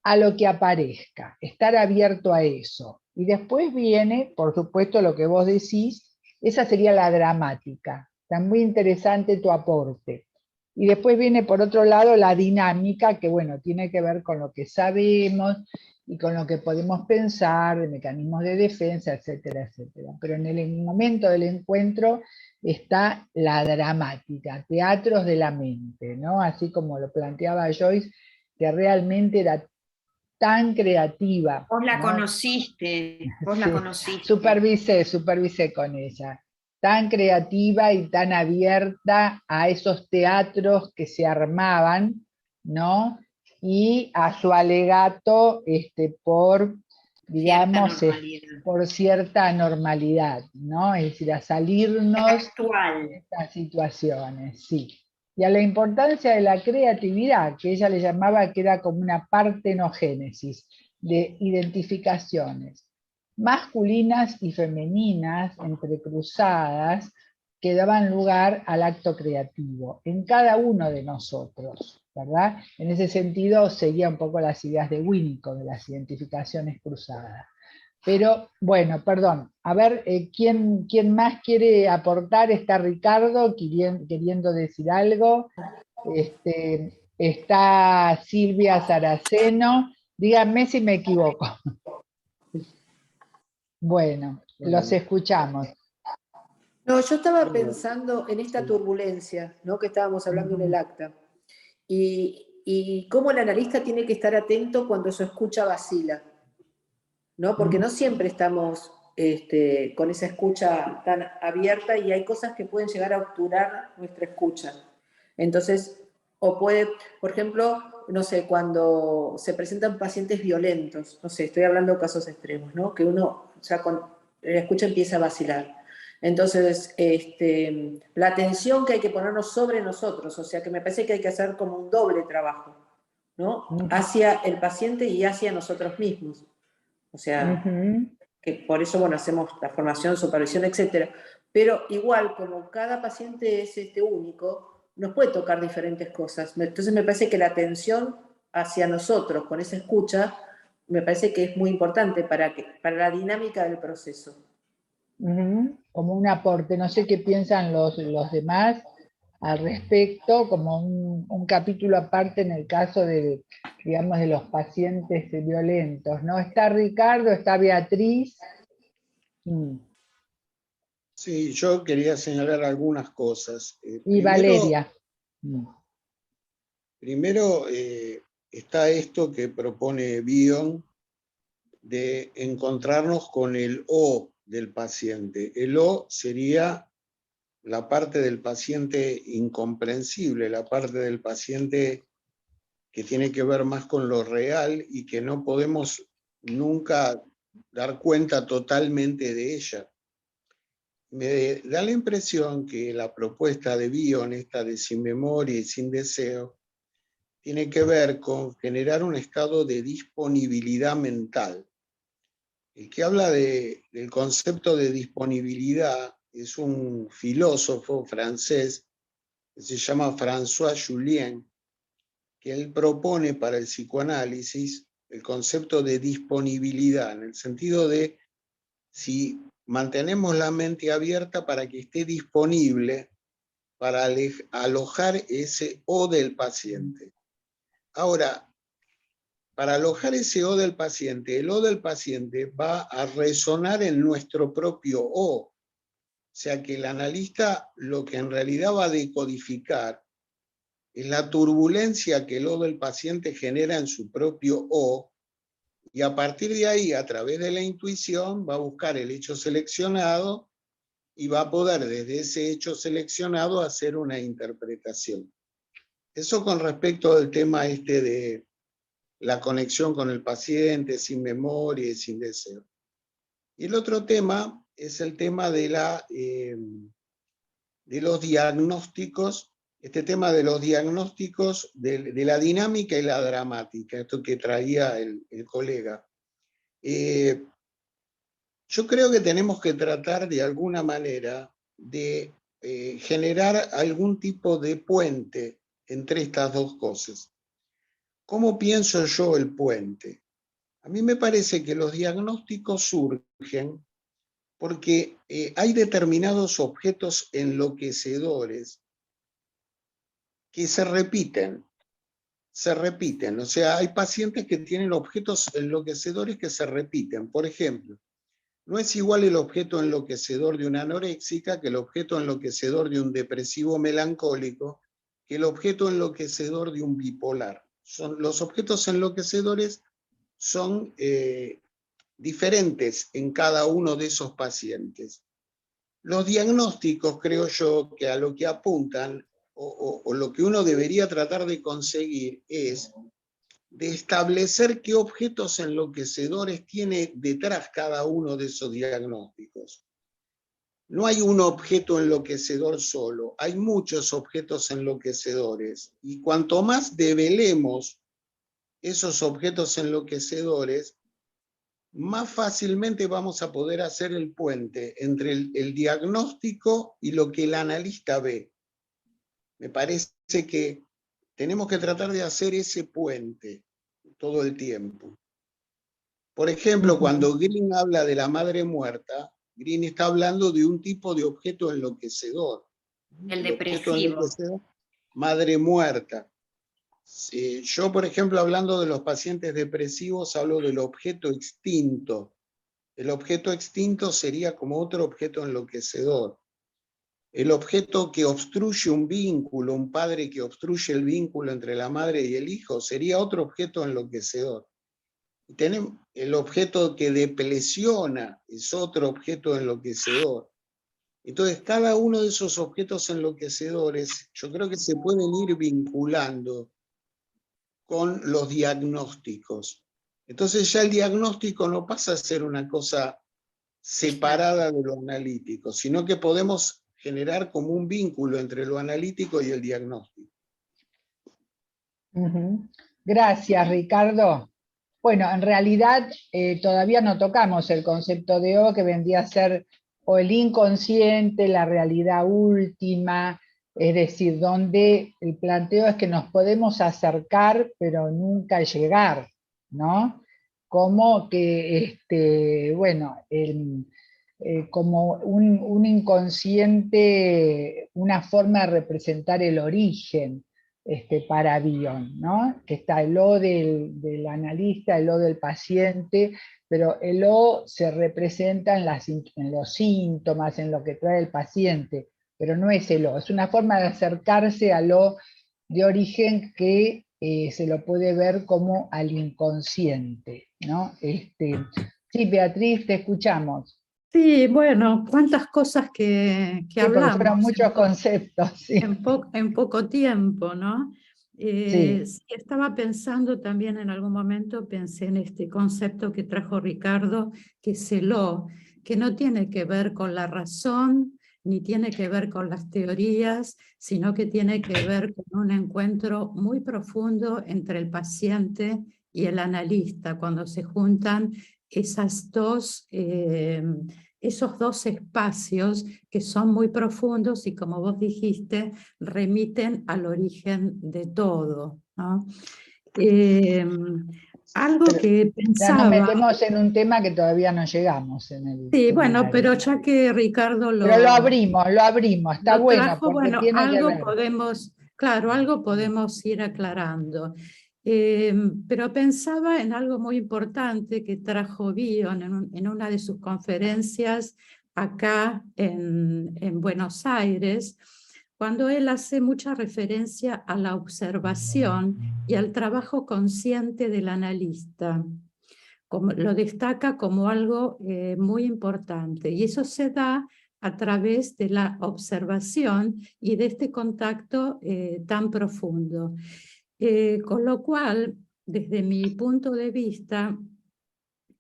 S1: a lo que aparezca, estar abierto a eso. Y después viene, por supuesto, lo que vos decís, esa sería la dramática. Está muy interesante tu aporte. Y después viene, por otro lado, la dinámica, que bueno, tiene que ver con lo que sabemos y con lo que podemos pensar, de mecanismos de defensa, etcétera, etcétera. Pero en el momento del encuentro está la dramática, teatros de la mente, ¿no? Así como lo planteaba Joyce, que realmente era tan creativa.
S2: Vos la
S1: ¿no?
S2: conociste, vos la
S1: Sí,
S2: conociste.
S1: supervisé con ella. Tan creativa y tan abierta a esos teatros que se armaban, ¿no? Y a su alegato por, digamos,
S2: Cierta normalidad.
S1: por cierta normalidad, ¿no? Es decir, a salirnos
S2: Actual.
S1: de estas situaciones, sí. Y a la importancia de la creatividad, que ella le llamaba que era como una partenogénesis de identificaciones masculinas y femeninas entrecruzadas que daban lugar al acto creativo en cada uno de nosotros, ¿verdad? En ese sentido seguía un poco las ideas de Winnicott, de las identificaciones cruzadas. Pero bueno, perdón, a ver, ¿quién más quiere aportar? Está Ricardo queriendo decir algo. Está Silvia Saraceno. Díganme si me equivoco. Bueno, los escuchamos.
S4: No, yo estaba pensando en esta turbulencia, ¿no? Que estábamos hablando en el acta, y cómo el analista tiene que estar atento cuando su escucha vacila, ¿no? Porque no siempre estamos con esa escucha tan abierta y hay cosas que pueden llegar a obturar nuestra escucha. Entonces, o puede, por ejemplo, no sé, cuando se presentan pacientes violentos, no sé, estoy hablando de casos extremos, ¿no? Que uno, o sea, cuando la escucha empieza a vacilar. Entonces, la atención que hay que ponernos sobre nosotros, o sea, que me parece que hay que hacer como un doble trabajo, ¿no? Hacia el paciente y hacia nosotros mismos. O sea, que por eso, bueno, hacemos la formación, supervisión, etc. Pero igual, como cada paciente es único, nos puede tocar diferentes cosas. Entonces me parece que la atención hacia nosotros, con esa escucha, me parece que es muy importante para la dinámica del proceso.
S1: Como un aporte, no sé qué piensan los demás al respecto, como un capítulo aparte en el caso de, digamos, de los pacientes violentos, ¿no? Está Ricardo, está Beatriz.
S5: Sí, yo quería señalar algunas cosas.
S1: Y Valeria.
S5: Primero está esto que propone Bion de encontrarnos con el O del paciente. El O sería la parte del paciente incomprensible, la parte del paciente que tiene que ver más con lo real y que no podemos nunca dar cuenta totalmente de ella. Me da la impresión que la propuesta de Bion, esta de sin memoria y sin deseo, tiene que ver con generar un estado de disponibilidad mental. El que habla del concepto de disponibilidad es un filósofo francés que se llama François Julien, que él propone para el psicoanálisis el concepto de disponibilidad, en el sentido de si mantenemos la mente abierta para que esté disponible para alojar ese O del paciente. Ahora, para alojar ese O del paciente, el O del paciente va a resonar en nuestro propio O. O sea que el analista lo que en realidad va a decodificar es la turbulencia que el O del paciente genera en su propio O, y a partir de ahí, a través de la intuición, va a buscar el hecho seleccionado y va a poder desde ese hecho seleccionado hacer una interpretación. Eso con respecto al tema de la conexión con el paciente, sin memoria y sin deseo. Y el otro tema es el tema de los diagnósticos, este tema de los diagnósticos de la dinámica y la dramática, esto que traía el colega. Yo creo que tenemos que tratar de alguna manera de generar algún tipo de puente entre estas dos cosas. ¿Cómo pienso yo el puente? A mí me parece que los diagnósticos surgen porque hay determinados objetos enloquecedores que se repiten. O sea, hay pacientes que tienen objetos enloquecedores que se repiten. Por ejemplo, no es igual el objeto enloquecedor de una anoréxica que el objeto enloquecedor de un depresivo melancólico, que el objeto enloquecedor de un bipolar. Los objetos enloquecedores son diferentes en cada uno de esos pacientes. Los diagnósticos, creo yo, que a lo que apuntan, o lo que uno debería tratar de conseguir es de establecer qué objetos enloquecedores tiene detrás cada uno de esos diagnósticos. No hay un objeto enloquecedor solo, hay muchos objetos enloquecedores, y cuanto más develemos esos objetos enloquecedores, más fácilmente vamos a poder hacer el puente entre el diagnóstico y lo que el analista ve. Me parece que tenemos que tratar de hacer ese puente todo el tiempo. Por ejemplo, cuando Green habla de la madre muerta, Green está hablando de un tipo de objeto enloquecedor.
S2: El depresivo.
S5: Madre muerta. Yo, por ejemplo, hablando de los pacientes depresivos, hablo del objeto extinto. El objeto extinto sería como otro objeto enloquecedor. El objeto que obstruye un vínculo, un padre que obstruye el vínculo entre la madre y el hijo, sería otro objeto enloquecedor. Tenemos el objeto que depresiona, es otro objeto enloquecedor. Entonces, cada uno de esos objetos enloquecedores, yo creo que se pueden ir vinculando con los diagnósticos. Entonces ya el diagnóstico no pasa a ser una cosa separada de lo analítico, sino que podemos generar como un vínculo entre lo analítico y el diagnóstico.
S1: Gracias, Ricardo. Bueno, en realidad todavía no tocamos el concepto de O, que vendría a ser o el inconsciente, la realidad última, es decir, donde el planteo es que nos podemos acercar, pero nunca llegar, ¿no? Como que, bueno, como un inconsciente, una forma de representar el origen para Bion, ¿no? Que está el O del analista, el O del paciente, pero el O se representa en los síntomas, en lo que trae el paciente, pero no es el O, es una forma de acercarse al O de origen que se lo puede ver como al inconsciente, ¿no? Sí, Beatriz, te escuchamos.
S6: Sí, bueno, cuántas cosas que
S1: Sí,
S6: hablamos.
S1: fueron muchos conceptos. Sí.
S6: En poco tiempo, ¿no?
S1: Sí.
S6: Sí, estaba pensando también en algún momento, pensé en este concepto que trajo Ricardo, que es el O, que no tiene que ver con la razón, ni tiene que ver con las teorías, sino que tiene que ver con un encuentro muy profundo entre el paciente y el analista, cuando se juntan esos dos espacios que son muy profundos y, como vos dijiste, remiten al origen de todo, ¿no? Algo
S1: Pero
S6: que
S1: ya nos
S6: pensaba...
S1: metemos en un tema que todavía no llegamos en el
S6: Sí, bueno,
S1: seminario.
S6: pero ya que Ricardo
S1: Pero lo abrimos, está
S6: lo
S1: bueno,
S6: trajo,
S1: porque
S6: bueno,
S1: tiene que
S6: algo
S1: ver.
S6: podemos, claro, algo podemos ir aclarando. Pero pensaba en algo muy importante que trajo Bion en una de sus conferencias acá en Buenos Aires, cuando él hace mucha referencia a la observación y al trabajo consciente del analista. Lo destaca como algo muy importante, y eso se da a través de la observación y de este contacto tan profundo. Con lo cual, desde mi punto de vista,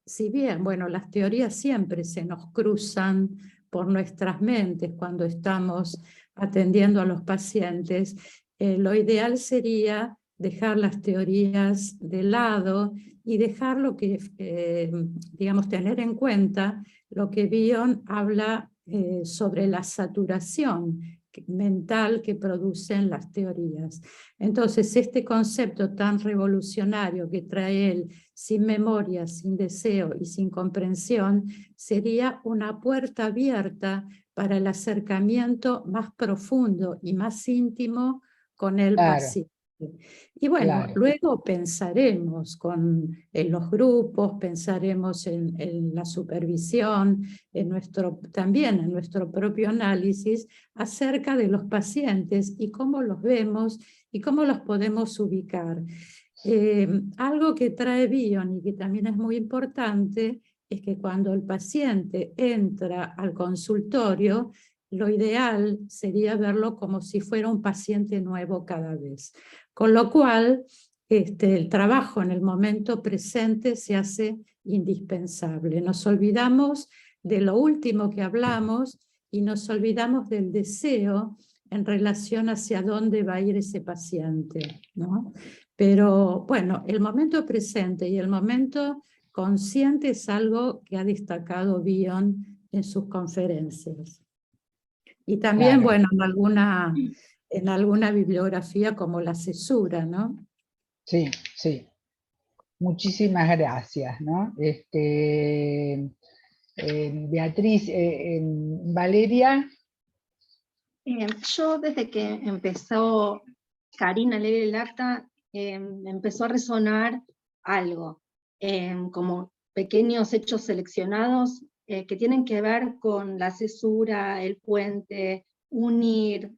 S6: si bien, bueno, las teorías siempre se nos cruzan por nuestras mentes cuando estamos atendiendo a los pacientes, lo ideal sería dejar las teorías de lado y dejar lo que, digamos, tener en cuenta lo que Bion habla sobre la saturación mental que producen las teorías. Entonces, este concepto tan revolucionario que trae él, sin memoria, sin deseo y sin comprensión, sería una puerta abierta para el acercamiento más profundo y más íntimo con el paciente. Y bueno, luego pensaremos en los grupos, pensaremos en la supervisión, también en nuestro propio análisis acerca de los pacientes y cómo los vemos y cómo los podemos ubicar. Algo que trae Bion y que también es muy importante es que cuando el paciente entra al consultorio, lo ideal sería verlo como si fuera un paciente nuevo cada vez. Con lo cual, el trabajo en el momento presente se hace indispensable. Nos olvidamos de lo último que hablamos y nos olvidamos del deseo en relación hacia dónde va a ir ese paciente, ¿no? Pero bueno, el momento presente y el momento consciente es algo que ha destacado Bion en sus conferencias. Y también, bueno, en alguna bibliografía como la Cesura, ¿no?
S1: Sí, sí. Muchísimas gracias, ¿no? Beatriz, Valeria.
S7: Yo desde que empezó Karina a leer el acta, empezó a resonar algo, como pequeños hechos seleccionados que tienen que ver con la cesura, el puente, unir,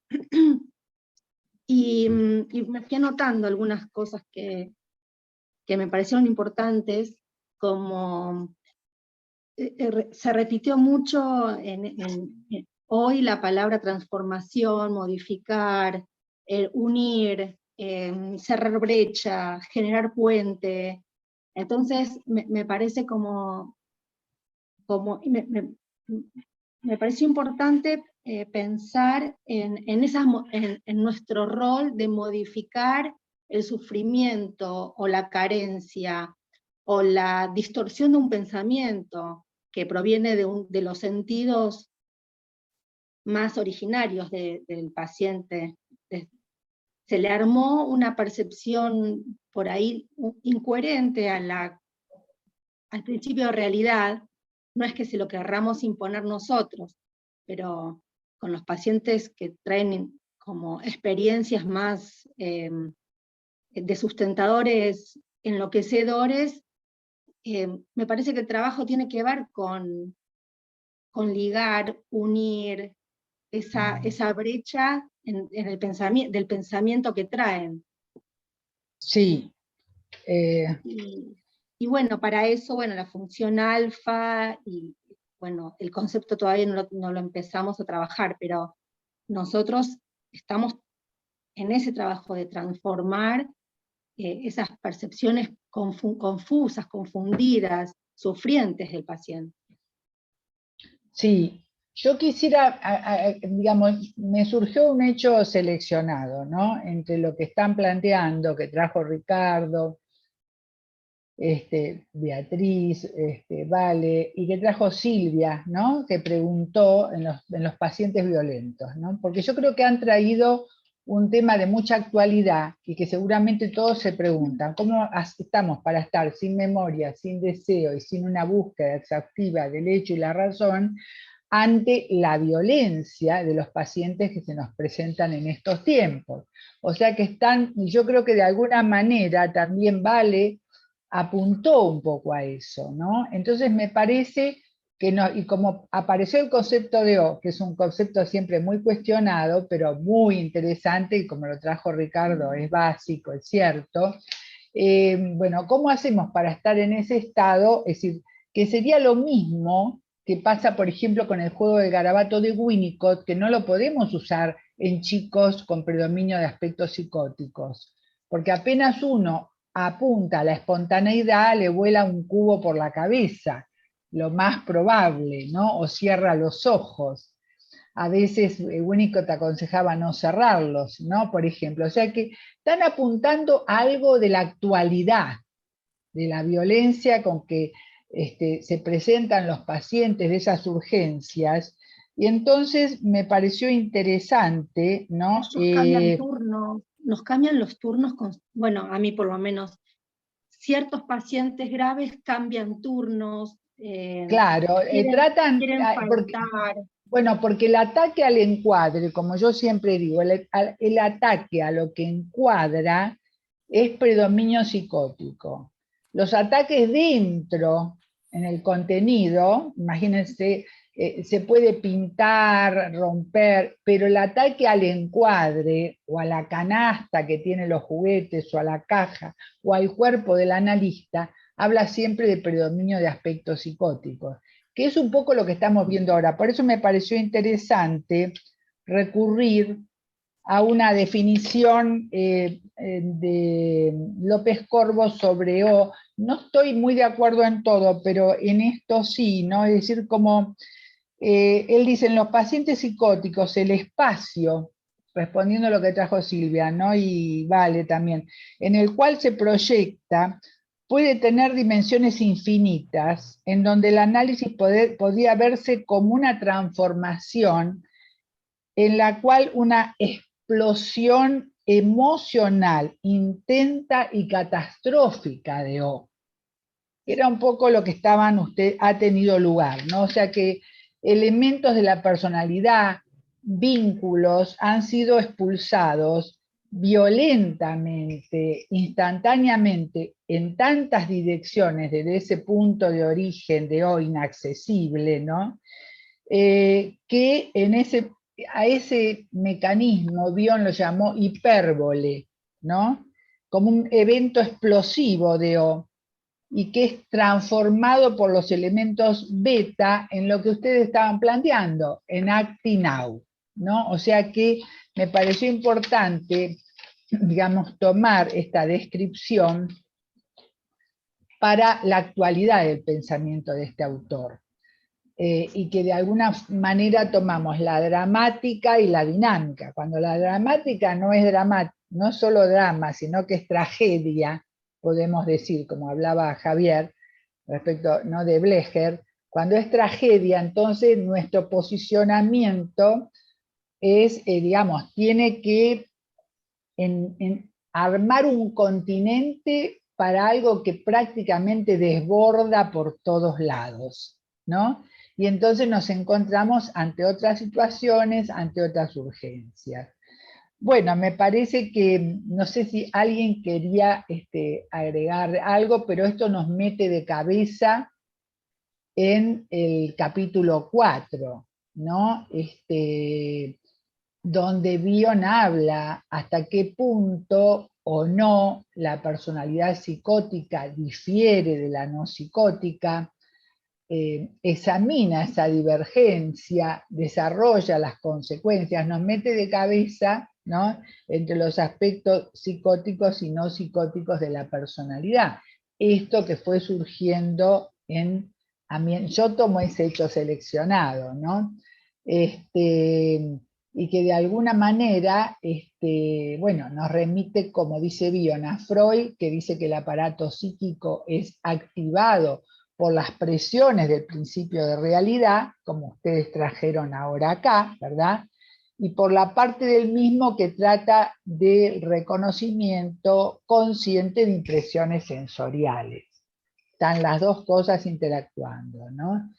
S7: y me fui anotando algunas cosas que me parecieron importantes, como se repitió mucho hoy la palabra transformación, modificar, unir, cerrar brecha, generar puente. Entonces me parece me pareció importante pensar en nuestro rol de modificar el sufrimiento o la carencia o la distorsión de un pensamiento que proviene de los sentidos más originarios del paciente. Se le armó una percepción por ahí incoherente al principio de realidad. No es que se lo querramos imponer nosotros, pero con los pacientes que traen como experiencias más de sustentadores enloquecedores, me parece que el trabajo tiene que ver con ligar, unir esa brecha en el del pensamiento que traen.
S1: Sí.
S7: Y bueno, para eso, bueno, la función alfa, y bueno, el concepto todavía no lo empezamos a trabajar, pero nosotros estamos en ese trabajo de transformar esas percepciones confusas, confundidas, sufrientes del paciente.
S1: Sí, yo quisiera, digamos, me surgió un hecho seleccionado, ¿no? Entre lo que están planteando, que trajo Ricardo, Beatriz, Vale, y que trajo Silvia, ¿no? Que preguntó en los pacientes violentos, ¿no? Porque yo creo que han traído un tema de mucha actualidad y que seguramente todos se preguntan, ¿cómo estamos para estar sin memoria, sin deseo y sin una búsqueda exhaustiva del hecho y la razón ante la violencia de los pacientes que se nos presentan en estos tiempos? O sea que yo creo que de alguna manera también Vale apuntó un poco a eso, ¿no? Entonces me parece que no, y como apareció el concepto de O, que es un concepto siempre muy cuestionado, pero muy interesante, y como lo trajo Ricardo, es básico, es cierto. Bueno, ¿cómo hacemos para estar en ese estado? Es decir, que sería lo mismo que pasa, por ejemplo, con el juego de garabato de Winnicott, que no lo podemos usar en chicos con predominio de aspectos psicóticos, porque apenas uno apunta a la espontaneidad, le vuela un cubo por la cabeza, lo más probable, ¿no? O cierra los ojos. A veces Winnicott aconsejaba no cerrarlos, ¿no? Por ejemplo, o sea que están apuntando a algo de la actualidad, de la violencia con que se presentan los pacientes, de esas urgencias, y entonces me pareció interesante, ¿no?
S7: Ellos cambian turnos, nos cambian los turnos, bueno, a mí por lo menos, ciertos pacientes graves cambian turnos,
S1: claro, tratan,
S7: quieren faltar.
S1: Bueno, porque el ataque al encuadre, como yo siempre digo, el ataque a lo que encuadra es predominio psicótico. Los ataques dentro, en el contenido, imagínense, se puede pintar, romper, pero el ataque al encuadre o a la canasta que tiene los juguetes o a la caja o al cuerpo del analista, habla siempre de predominio de aspectos psicóticos, que es un poco lo que estamos viendo ahora. Por eso me pareció interesante recurrir a una definición de López Corvo sobre O. No estoy muy de acuerdo en todo, pero en esto sí, ¿no? Es decir, como él dice, en los pacientes psicóticos, el espacio, respondiendo a lo que trajo Silvia, ¿no? Y Vale también, en el cual se proyecta, puede tener dimensiones infinitas, en donde el análisis podía verse como una transformación en la cual una explosión emocional intensa y catastrófica de O. Era un poco lo que ha tenido lugar, ¿no? O sea que elementos de la personalidad, vínculos, han sido expulsados violentamente, instantáneamente, en tantas direcciones desde ese punto de origen de O inaccesible, ¿no? Que a ese mecanismo Bion lo llamó hipérbole, ¿no? Como un evento explosivo de O, y que es transformado por los elementos beta en lo que ustedes estaban planteando, en acting now, ¿no? O sea que me pareció importante, digamos, tomar esta descripción para la actualidad del pensamiento de este autor. Y que de alguna manera tomamos la dramática y la dinámica. Cuando la dramática no es no solo drama, sino que es tragedia, podemos decir, como hablaba Javier, respecto, ¿no?, de Blecher, cuando es tragedia, entonces nuestro posicionamiento es, digamos, tiene que armar un continente para algo que prácticamente desborda por todos lados, ¿no? Y entonces nos encontramos ante otras situaciones, ante otras urgencias. Bueno, me parece que, no sé si alguien quería agregar algo, pero esto nos mete de cabeza en el capítulo 4, ¿no? Donde Bion habla hasta qué punto o no la personalidad psicótica difiere de la no psicótica, examina esa divergencia, desarrolla las consecuencias, nos mete de cabeza, ¿no?, entre los aspectos psicóticos y no psicóticos de la personalidad. Esto que fue surgiendo yo tomo ese hecho seleccionado, ¿no? Y que de alguna manera, bueno, nos remite, como dice Bion, a Freud, que dice que el aparato psíquico es activado por las presiones del principio de realidad, como ustedes trajeron ahora acá, ¿verdad? Y por la parte del mismo que trata del reconocimiento consciente de impresiones sensoriales. Están las dos cosas interactuando, ¿no?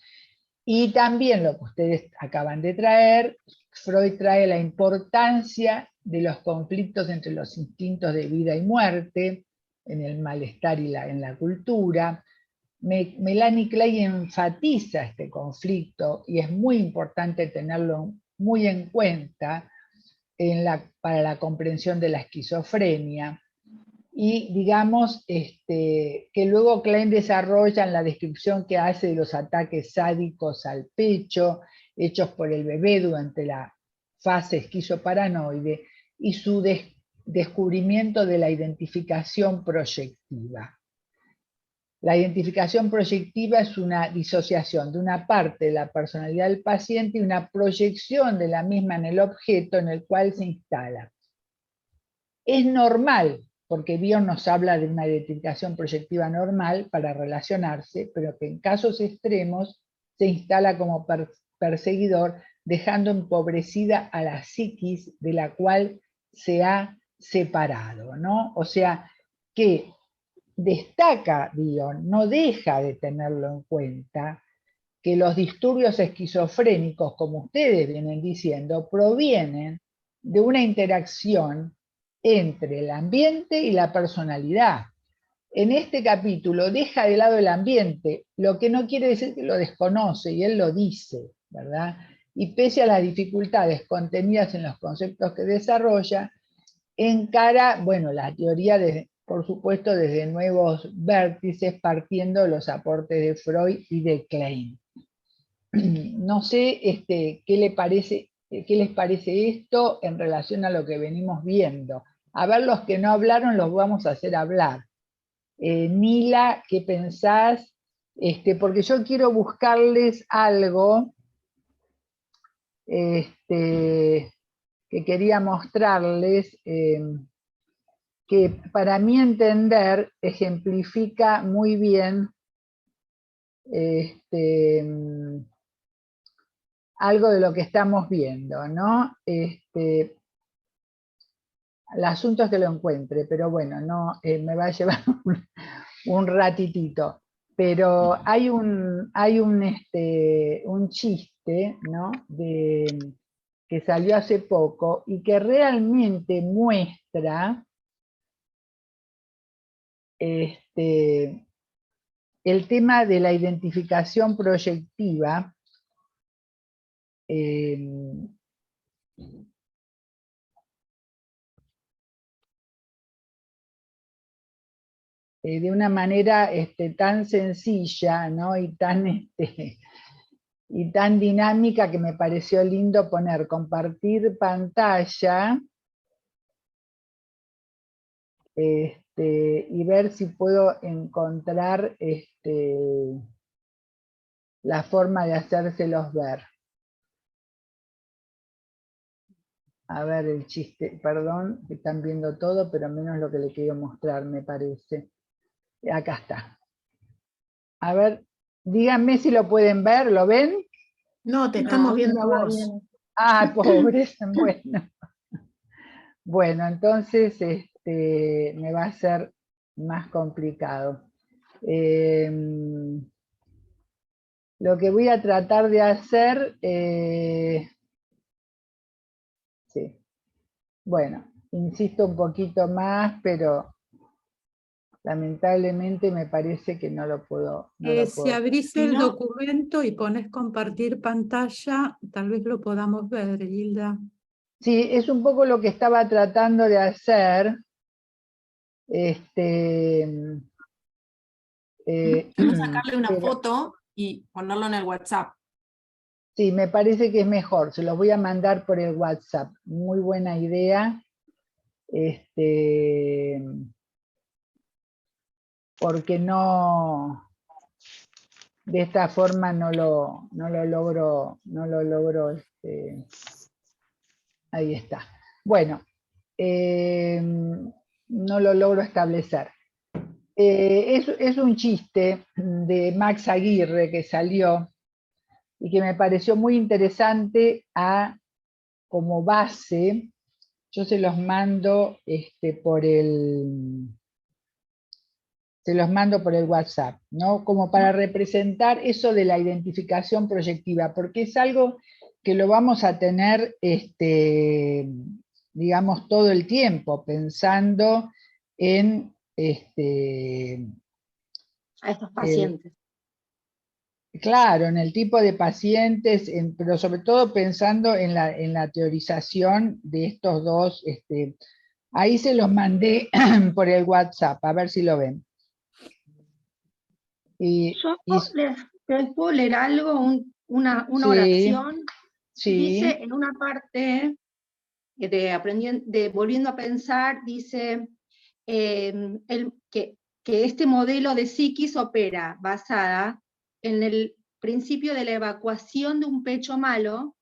S1: Y también lo que ustedes acaban de traer, Freud trae la importancia de los conflictos entre los instintos de vida y muerte, en el malestar y en la cultura. Melanie Klein enfatiza este conflicto y es muy importante tenerlo muy en cuenta para la comprensión de la esquizofrenia. Y digamos que luego Klein desarrolla en la descripción que hace de los ataques sádicos al pecho, hechos por el bebé durante la fase esquizoparanoide, y su descubrimiento de la identificación proyectiva. La identificación proyectiva es una disociación de una parte de la personalidad del paciente y una proyección de la misma en el objeto en el cual se instala. Es normal, porque Bion nos habla de una identificación proyectiva normal para relacionarse, pero que en casos extremos se instala como perseguidor, dejando empobrecida a la psiquis de la cual se ha separado, ¿no? O sea, que destaca Bion, no deja de tenerlo en cuenta, que los disturbios esquizofrénicos, como ustedes vienen diciendo, provienen de una interacción entre el ambiente y la personalidad. En este capítulo deja de lado el ambiente, lo que no quiere decir que lo desconoce, y él lo dice, ¿verdad? Y pese a las dificultades contenidas en los conceptos que desarrolla, encara, bueno, la teoría, por supuesto, desde nuevos vértices, partiendo de los aportes de Freud y de Klein. No sé qué les parece esto en relación a lo que venimos viendo. A ver, los que no hablaron los vamos a hacer hablar. Nila, ¿qué pensás? Porque yo quiero buscarles algo que quería mostrarles, que para mi entender ejemplifica muy bien algo de lo que estamos viendo, ¿no? El asunto es que lo encuentre, pero bueno, no, me va a llevar un ratitito. Pero hay un chiste, ¿no? Que salió hace poco y que realmente muestra el tema de la identificación proyectiva de una manera tan sencilla, ¿no? y tan dinámica, que me pareció lindo poner compartir pantalla y ver si puedo encontrar la forma de hacérselos ver. A ver el chiste, perdón, que están viendo todo, pero menos lo que le quiero mostrar, me parece. Acá está. A ver, díganme si lo pueden ver, ¿lo ven?
S8: No, te estamos viendo a vos.
S1: Ah, pobres, bueno. Bueno, entonces me va a ser más complicado. Lo que voy a tratar de hacer, sí. Bueno, insisto un poquito más, pero lamentablemente me parece que no lo puedo.
S6: Si abrís el documento y pones compartir pantalla, tal vez lo podamos ver, Hilda.
S1: Sí, es un poco lo que estaba tratando de hacer.
S8: Podemos sacarle una foto y ponerlo en el WhatsApp.
S1: Sí, me parece que es mejor, se los voy a mandar por el WhatsApp. Muy buena idea. Porque no, de esta forma no lo logro, ahí está. Bueno, no lo logro establecer. Es un chiste de Max Aguirre que salió y que me pareció muy interesante como base. Yo se los mando se los mando por el WhatsApp, ¿no? Como para representar eso de la identificación proyectiva, porque es algo que lo vamos a tener, digamos, todo el tiempo, pensando en
S7: a estos pacientes.
S1: Claro, en el tipo de pacientes, pero sobre todo pensando en la teorización de estos dos. Ahí se los mandé por el WhatsApp, a ver si lo ven.
S7: Yo les puedo leer algo, una
S1: sí,
S7: oración.
S1: Sí.
S7: Dice en una parte, Volviendo a pensar, dice que este modelo de psiquis opera basada en el principio de la evacuación de un pecho malo,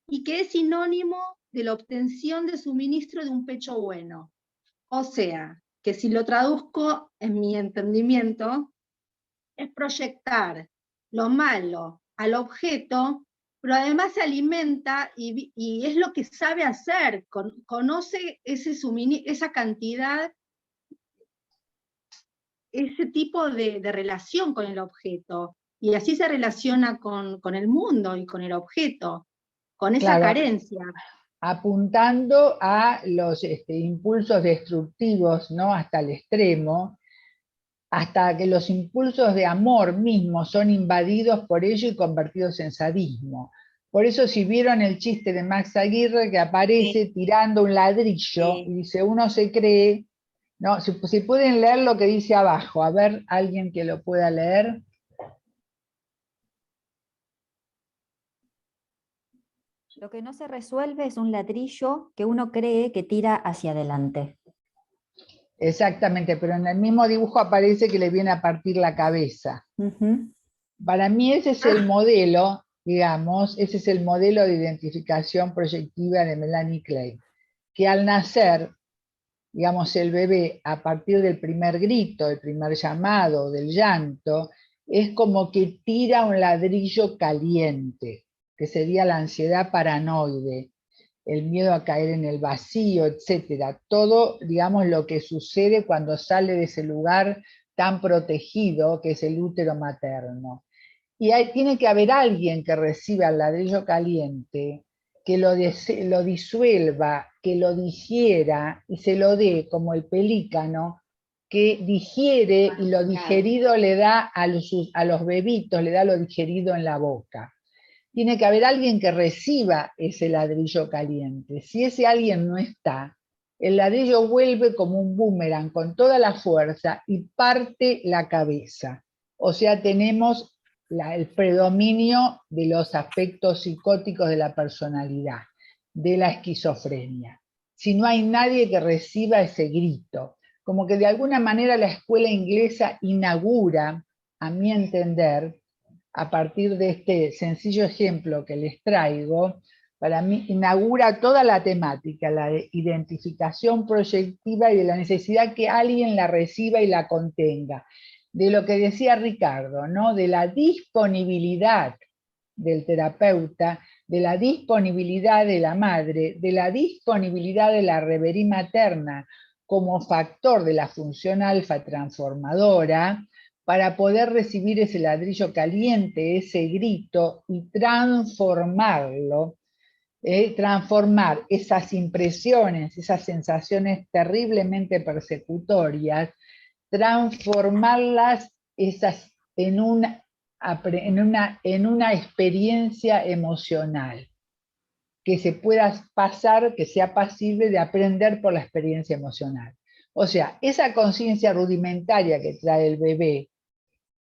S7: y que es sinónimo de la obtención de suministro de un pecho bueno. O sea, que si lo traduzco en mi entendimiento, es proyectar lo malo al objeto, pero además se alimenta y es lo que sabe hacer, conoce esa cantidad, ese tipo de relación con el objeto, y así se relaciona con el mundo y con el objeto, con esa carencia.
S1: Apuntando a los impulsos destructivos, ¿no? Hasta el extremo, hasta que los impulsos de amor mismos son invadidos por ello y convertidos en sadismo. Por eso, si vieron el chiste de Max Aguirre, que aparece tirando un ladrillo, y dice, uno se cree, ¿no? Si pueden leer lo que dice abajo, a ver, alguien que lo pueda leer.
S9: Lo que no se resuelve es un ladrillo que uno cree que tira hacia adelante.
S1: Exactamente, pero en el mismo dibujo aparece que le viene a partir la cabeza. Para mí ese es el modelo, digamos, ese es el modelo de identificación proyectiva de Melanie Klein, que al nacer, digamos, el bebé, a partir del primer grito, el primer llamado, del llanto, es como que tira un ladrillo caliente, que sería la ansiedad paranoide, el miedo a caer en el vacío, etcétera. Todo, digamos, lo que sucede cuando sale de ese lugar tan protegido que es el útero materno. Y tiene que haber alguien que reciba el ladrillo caliente, que lo disuelva, que lo digiera y se lo dé como el pelícano, que digiere y lo digerido le da a los bebitos, le da lo digerido en la boca. Tiene que haber alguien que reciba ese ladrillo caliente. Si ese alguien no está, el ladrillo vuelve como un boomerang con toda la fuerza y parte la cabeza. O sea, tenemos el predominio de los aspectos psicóticos de la personalidad, de la esquizofrenia. Si no hay nadie que reciba ese grito, como que de alguna manera la escuela inglesa inaugura, a mi entender, a partir de este sencillo ejemplo que les traigo, para mí inaugura toda la temática, la de identificación proyectiva y de la necesidad que alguien la reciba y la contenga. De lo que decía Ricardo, ¿no? De la disponibilidad del terapeuta, de la disponibilidad de la madre, de la disponibilidad de la reverie materna como factor de la función alfa transformadora, para poder recibir ese ladrillo caliente, ese grito, y transformarlo, transformar esas impresiones, esas sensaciones terriblemente persecutorias, transformarlas en una experiencia emocional, que se pueda pasar, que sea pasible de aprender por la experiencia emocional. O sea, esa conciencia rudimentaria que trae el bebé,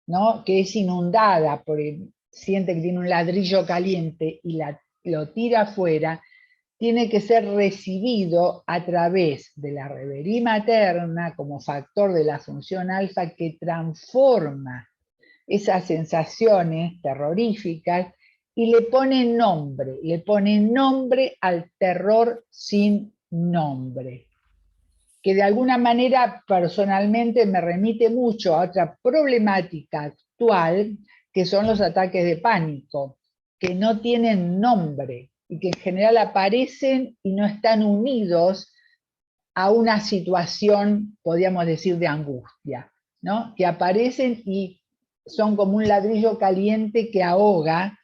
S1: ¿no? Que es inundada, siente que tiene un ladrillo caliente y lo tira afuera, tiene que ser recibido a través de la reverie materna como factor de la función alfa que transforma esas sensaciones terroríficas y le pone nombre al terror sin nombre, que de alguna manera personalmente me remite mucho a otra problemática actual, que son los ataques de pánico, que no tienen nombre y que en general aparecen y no están unidos a una situación, podríamos decir, de angustia, ¿no? Que aparecen y son como un ladrillo caliente que ahoga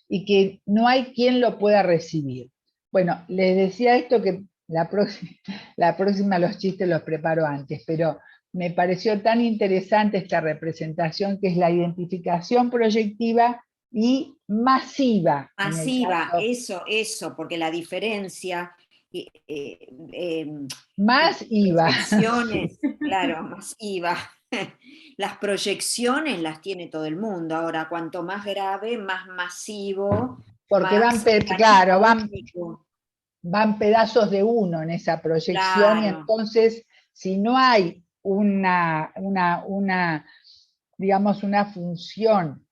S1: y que no hay quien lo pueda recibir. Bueno, les decía esto que la próxima los chistes los preparo antes, pero me pareció tan interesante esta representación que es la identificación proyectiva y masiva.
S2: Masiva, eso, porque la diferencia...
S1: más IVA.
S2: Claro, más IVA. Las proyecciones las tiene todo el mundo. Ahora, cuanto más grave, más masivo
S1: porque claro, van pedazos de uno en esa proyección, y entonces, si no hay digamos, una función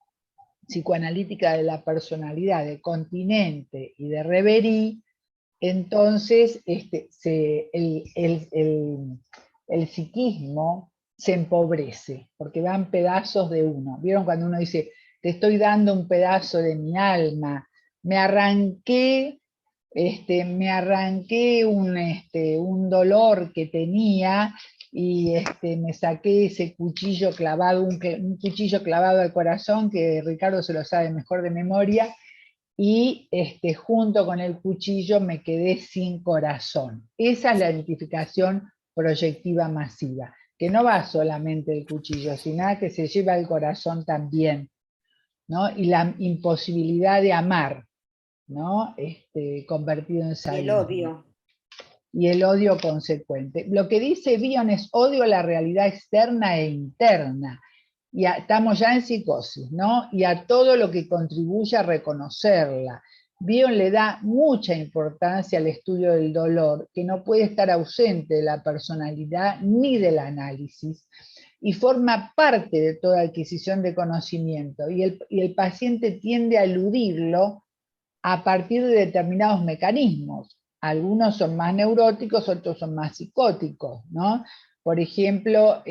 S1: psicoanalítica de la personalidad, de continente y de reverie, entonces el psiquismo se empobrece, porque van pedazos de uno. ¿Vieron cuando uno dice, te estoy dando un pedazo de mi alma, me arranqué un dolor que tenía, y me saqué ese cuchillo clavado, un cuchillo clavado al corazón, que Ricardo se lo sabe mejor de memoria, y junto con el cuchillo me quedé sin corazón. Esa es la identificación proyectiva masiva, que no va solamente del cuchillo, sino que se lleva el corazón también, ¿no? Y la imposibilidad de amar, ¿no? Convertido en sadismo.
S2: Y el odio.
S1: Y el odio consecuente. Lo que dice Bion es odio a la realidad externa e interna. Y estamos ya en psicosis, ¿no? Y a todo lo que contribuye a reconocerla. Bion le da mucha importancia al estudio del dolor, que no puede estar ausente de la personalidad ni del análisis, y forma parte de toda adquisición de conocimiento, y el paciente tiende a eludirlo a partir de determinados mecanismos. Algunos son más neuróticos, otros son más psicóticos, ¿no? Por ejemplo,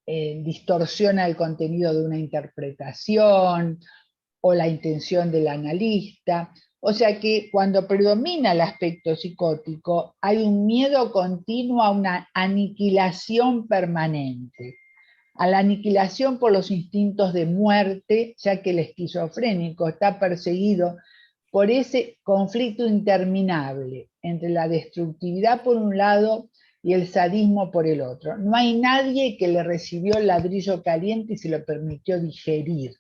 S1: distorsiona el contenido de una interpretación o la intención del analista. O sea que cuando predomina el aspecto psicótico, hay un miedo continuo a una aniquilación permanente, a la aniquilación por los instintos de muerte, ya que el esquizofrénico está perseguido por ese conflicto interminable entre la destructividad por un lado y el sadismo por el otro. No hay nadie que le recibió el ladrillo caliente y se lo permitió digerir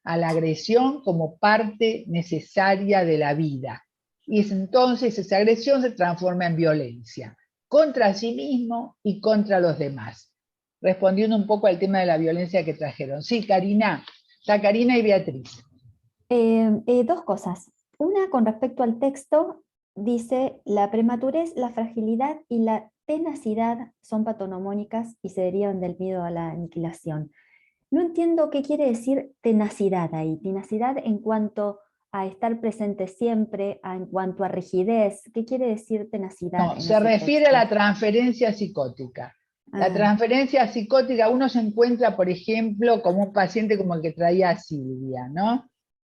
S1: a la agresión como parte necesaria de la vida. Y entonces esa agresión se transforma en violencia, contra sí mismo y contra los demás. Respondiendo un poco al tema de la violencia que trajeron. Sí, Karina. Está Karina y Beatriz.
S9: Dos cosas. Una, con respecto al texto, dice, la prematurez, la fragilidad y la tenacidad son patonomónicas y se derivan del miedo a la aniquilación. No entiendo qué quiere decir tenacidad ahí. Tenacidad en cuanto a estar presente siempre, en cuanto a rigidez. ¿Qué quiere decir tenacidad?
S1: No, se refiere a la transferencia psicótica. La transferencia psicótica, uno se encuentra, por ejemplo, como un paciente como el que traía a Silvia, ¿no?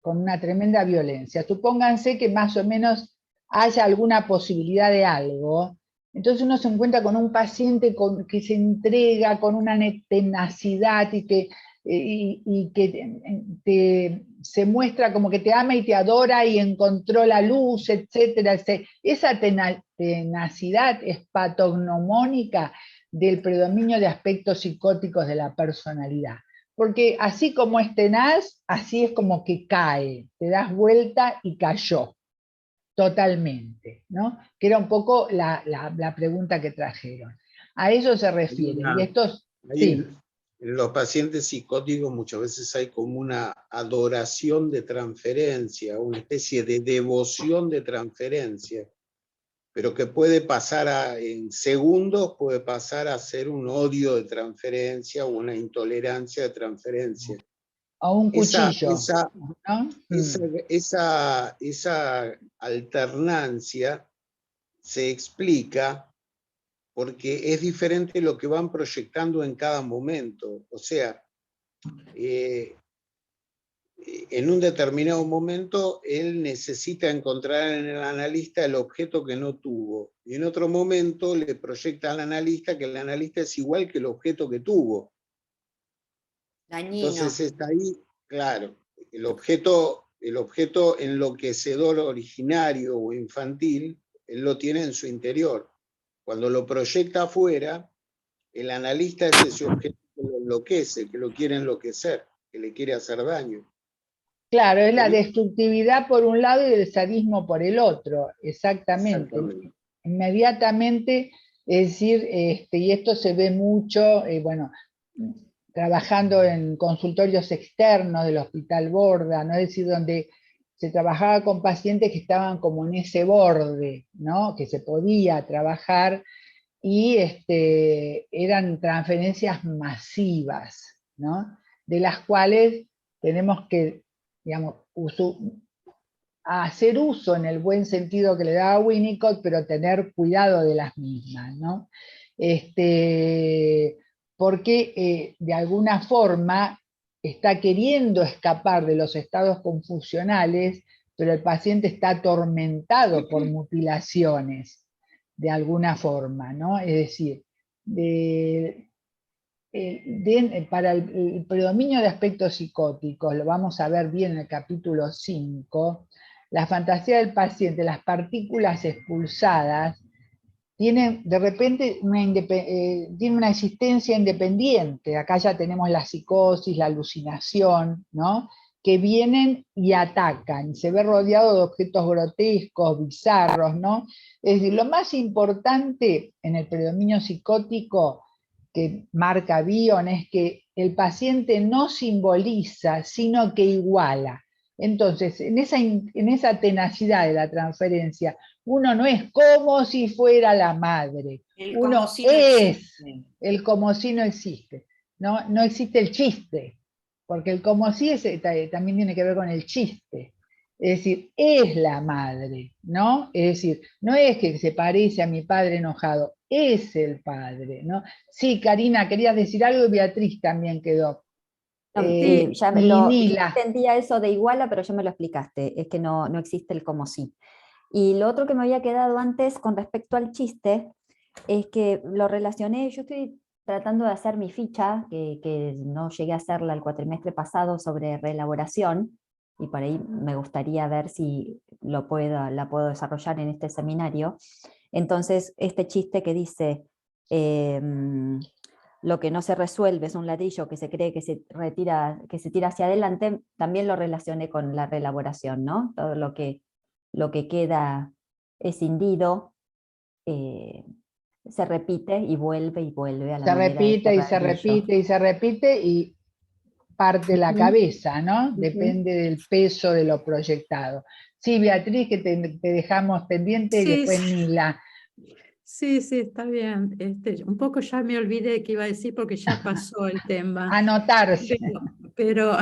S1: Con una tremenda violencia. Supónganse que más o menos haya alguna posibilidad de algo. Entonces uno se encuentra con un paciente que se entrega con una tenacidad y que se muestra como que te ama y te adora y encontró la luz, etc. Esa tenacidad es patognomónica del predominio de aspectos psicóticos de la personalidad. Porque así como es tenaz, así es como que cae, te das vuelta y cayó, totalmente, ¿no? Que era un poco la pregunta que trajeron. A eso se refiere. Y estos, sí.
S5: En los pacientes psicóticos muchas veces hay como una adoración de transferencia, una especie de devoción de transferencia, pero que puede pasar en segundos, puede pasar a ser un odio de transferencia o una intolerancia de transferencia.
S1: O un cuchillo.
S5: Esa alternancia se explica porque es diferente lo que van proyectando en cada momento. O sea, en un determinado momento él necesita encontrar en el analista el objeto que no tuvo, y en otro momento le proyecta al analista que el analista es igual que el objeto que tuvo.
S2: Dañino.
S5: Entonces está ahí, claro, el objeto enloquecedor originario o infantil, él lo tiene en su interior. Cuando lo proyecta afuera, el analista es ese objeto que lo enloquece, que lo quiere enloquecer, que le quiere hacer daño.
S1: Claro, es la destructividad por un lado y el sadismo por el otro, exactamente. Inmediatamente, es decir, y esto se ve mucho, bueno, trabajando en consultorios externos del Hospital Borda, ¿no? Es decir, donde se trabajaba con pacientes que estaban como en ese borde, ¿no? Que se podía trabajar, y eran transferencias masivas, ¿no? De las cuales tenemos que, digamos, hacer uso en el buen sentido que le daba Winnicott, pero tener cuidado de las mismas, ¿no? Porque de alguna forma está queriendo escapar de los estados confusionales, pero el paciente está atormentado por mutilaciones, de alguna forma, ¿no? Es decir, para el predominio de aspectos psicóticos, lo vamos a ver bien en el capítulo 5, la fantasía del paciente, las partículas expulsadas, tienen de repente tiene una existencia independiente. Acá ya tenemos la psicosis, la alucinación, ¿no? Que vienen y atacan, se ve rodeado de objetos grotescos, bizarros, ¿no? Es decir, lo más importante en el predominio psicótico que marca Bion es que el paciente no simboliza, sino que iguala. Entonces, en esa tenacidad de la transferencia, uno no es como si fuera la madre, uno es, el como si no existe, no existe el chiste, porque el como si también tiene que ver con el chiste, es decir, es la madre, ¿no? Es decir, no es que se parece a mi padre enojado, es el padre, ¿no? Sí, Karina, querías decir algo, y Beatriz también quedó.
S9: Sí,
S1: Y
S9: yo
S1: Nila.
S9: entendía eso de iguala, pero ya me lo explicaste, es que no existe el como sí. Y lo otro que me había quedado antes con respecto al chiste, es que lo relacioné, yo estoy tratando de hacer mi ficha, que no llegué a hacerla el cuatrimestre pasado, sobre reelaboración, y por ahí me gustaría ver si la puedo desarrollar en este seminario. Entonces, este chiste que dice, lo que no se resuelve es un ladrillo que se cree que se tira hacia adelante, también lo relacioné con la reelaboración, ¿no? Todo lo que queda escindido, se repite y vuelve a la
S1: Se
S9: manera de
S1: repite y
S9: este
S1: se
S9: ladrillo.
S1: repite y se repite, y parte la cabeza, ¿no? Depende del peso de lo proyectado. Sí, Beatriz, que te dejamos pendiente, y
S6: Sí,
S1: después
S6: sí.
S1: Nila.
S6: Sí, un poco ya me olvidé que iba a decir porque ya pasó el tema.
S1: Anotarse.
S6: Pero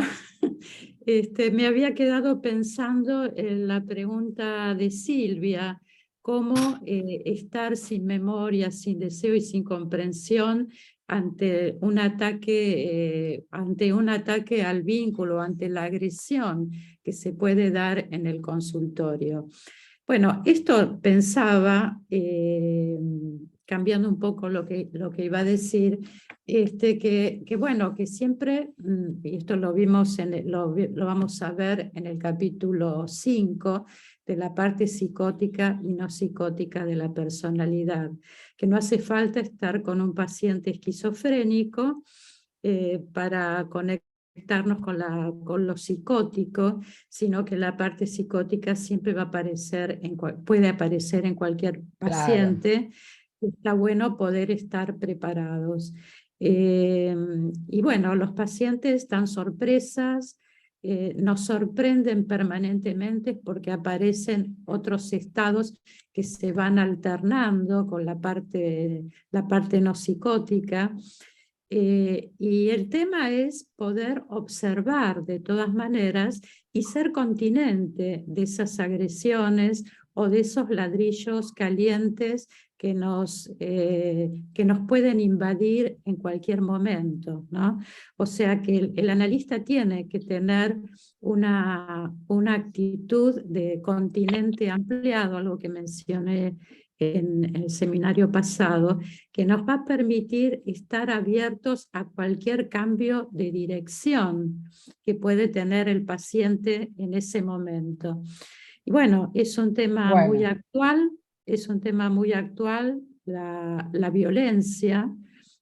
S6: me había quedado pensando en la pregunta de Silvia, cómo estar sin memoria, sin deseo y sin comprensión ante un ataque al vínculo, ante la agresión que se puede dar en el consultorio. Bueno, esto pensaba, cambiando un poco lo que iba a decir, que bueno, que siempre, y esto lo vimos lo vamos a ver en el capítulo 5, de la parte psicótica y no psicótica de la personalidad, que no hace falta estar con un paciente esquizofrénico para conectarnos con lo psicótico, sino que la parte psicótica siempre va a aparecer, puede aparecer en cualquier paciente. Claro. Está bueno poder estar preparados. Y bueno, los pacientes dan sorpresas, nos sorprenden permanentemente porque aparecen otros estados que se van alternando con la parte no psicótica. Y el tema es poder observar de todas maneras y ser continente de esas agresiones o de esos ladrillos calientes que nos pueden invadir en cualquier momento, ¿no? O sea que el analista tiene que tener una actitud de continente ampliado, algo que mencioné en el seminario pasado, que nos va a permitir estar abiertos a cualquier cambio de dirección que puede tener el paciente en ese momento. Y bueno, es un tema muy actual, la violencia,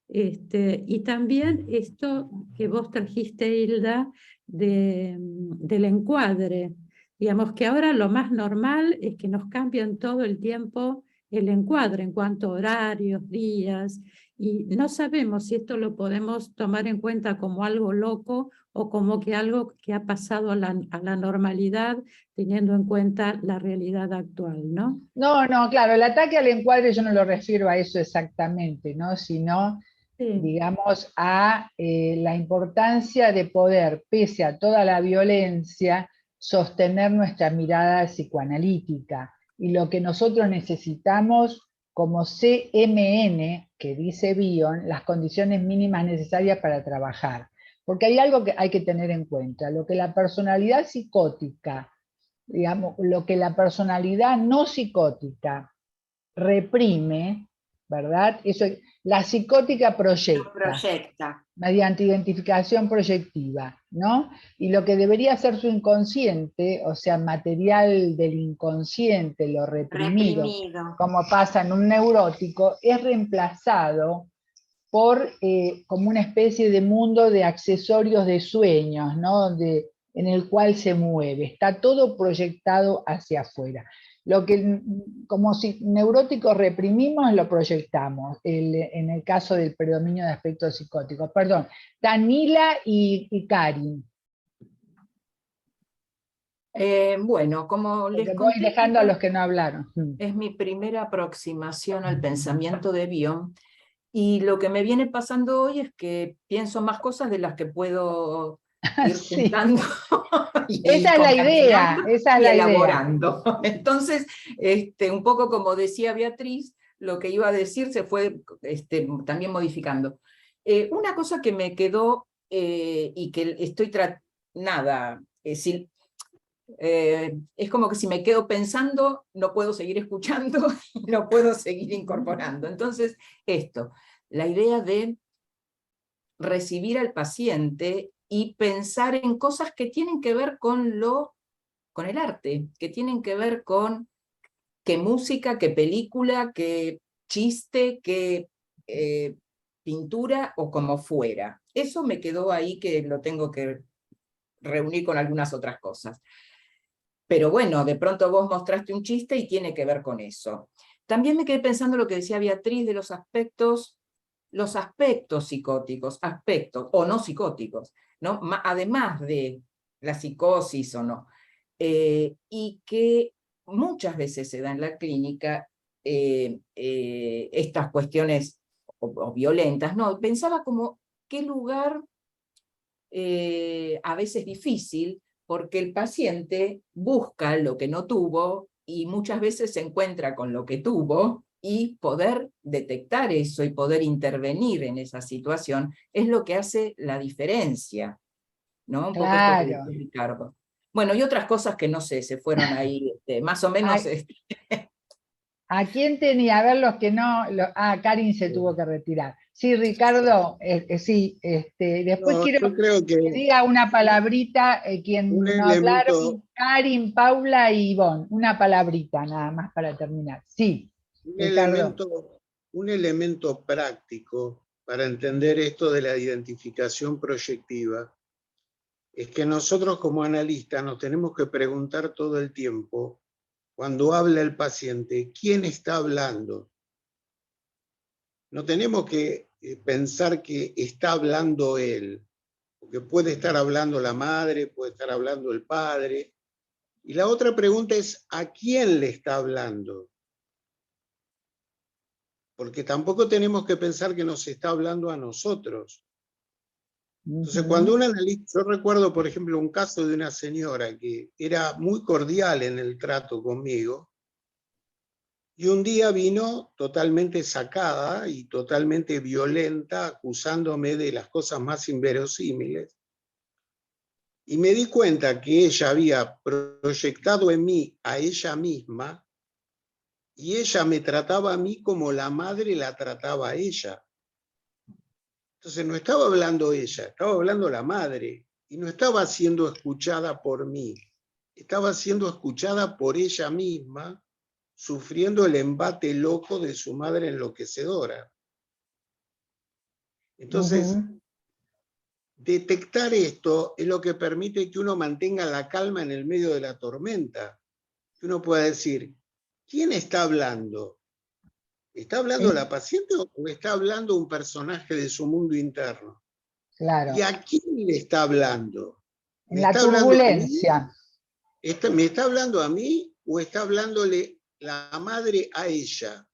S6: y también esto que vos trajiste, Hilda, del encuadre. Digamos que ahora lo más normal es que nos cambian todo el tiempo el encuadre en cuanto a horarios, días, y no sabemos si esto lo podemos tomar en cuenta como algo loco o como que algo que ha pasado a la normalidad teniendo en cuenta la realidad actual, ¿no?
S1: No, no, claro, el ataque al encuadre yo no lo refiero a eso exactamente, ¿no? Sino,
S6: Sí.
S1: digamos, a la importancia de poder, pese a toda la violencia, sostener nuestra mirada psicoanalítica. Y lo que nosotros necesitamos como CMN, que dice Bion, las condiciones mínimas necesarias para trabajar. Porque hay algo que hay que tener en cuenta, lo que la personalidad psicótica, digamos, lo que la personalidad no psicótica reprime, ¿verdad? Eso, la psicótica proyecta mediante identificación proyectiva, ¿no? Y lo que debería ser su inconsciente, o sea, material del inconsciente, lo reprimido, como pasa en un neurótico, es reemplazado por como una especie de mundo de accesorios de sueños, ¿no? En el cual se mueve, está todo proyectado hacia afuera. Lo que como si neuróticos reprimimos, lo proyectamos, en el caso del predominio de aspectos psicóticos. Perdón, Tanila y Karin.
S10: Bueno, como les
S1: Porque voy
S10: conté,
S1: dejando a los que no hablaron.
S10: es mi primera aproximación al pensamiento de Bion, y lo que me viene pasando hoy es que pienso más cosas de las que puedo ir
S1: Sí.
S10: juntando y
S1: Esa es la idea, esa es
S10: y
S1: la
S10: elaborando.
S1: idea.
S10: Entonces, un poco como decía Beatriz, lo que iba a decir se fue también modificando. Una cosa que me quedó y que estoy es como que si me quedo pensando, no puedo seguir escuchando, no puedo seguir incorporando. Entonces, la idea de recibir al paciente y pensar en cosas que tienen que ver con el arte, que tienen que ver con qué música, qué película, qué chiste, qué pintura o como fuera. Eso me quedó ahí, que lo tengo que reunir con algunas otras cosas. Pero bueno, de pronto vos mostraste un chiste y tiene que ver con eso. También me quedé pensando lo que decía Beatriz de los aspectos psicóticos, aspectos o no psicóticos, ¿no? Además de la psicosis o no, y que muchas veces se da en la clínica estas cuestiones o violentas, ¿no? Pensaba como qué lugar a veces difícil, porque el paciente busca lo que no tuvo y muchas veces se encuentra con lo que tuvo, y poder detectar eso y poder intervenir en esa situación es lo que hace la diferencia, ¿no? Un poco esto que dice Ricardo. Bueno, y otras cosas que no sé, se fueron ahí, más o menos.
S1: ¿A quién tenía? A ver los que no... Karin se tuvo que retirar. Sí, Ricardo, sí. Después
S5: No,
S1: quiero
S5: yo creo que
S1: diga una palabrita, quien
S5: un
S1: no hablaron, Karin, Paula y Ivonne. Una palabrita nada más para terminar. Sí, Ricardo.
S5: Un elemento práctico para entender esto de la identificación proyectiva es que nosotros como analistas nos tenemos que preguntar todo el tiempo, cuando habla el paciente, ¿quién está hablando? No tenemos que pensar que está hablando él, porque puede estar hablando la madre, puede estar hablando el padre. Y la otra pregunta es, ¿a quién le está hablando? Porque tampoco tenemos que pensar que nos está hablando a nosotros. Entonces, cuando un analista, yo recuerdo, por ejemplo, un caso de una señora que era muy cordial en el trato conmigo, y un día vino totalmente sacada y totalmente violenta, acusándome de las cosas más inverosímiles. Y me di cuenta que ella había proyectado en mí a ella misma, y ella me trataba a mí como la madre la trataba a ella. Entonces no estaba hablando ella, estaba hablando la madre, y no estaba siendo escuchada por mí, estaba siendo escuchada por ella misma, sufriendo el embate loco de su madre enloquecedora. Entonces, detectar esto es lo que permite que uno mantenga la calma en el medio de la tormenta. Que uno pueda decir, ¿quién está hablando? ¿Está hablando la paciente o está hablando un personaje de su mundo interno?
S1: Claro.
S5: ¿Y a quién le está hablando?
S1: En la turbulencia.
S5: ¿Me está hablando a mí o está hablándole la madre a ella?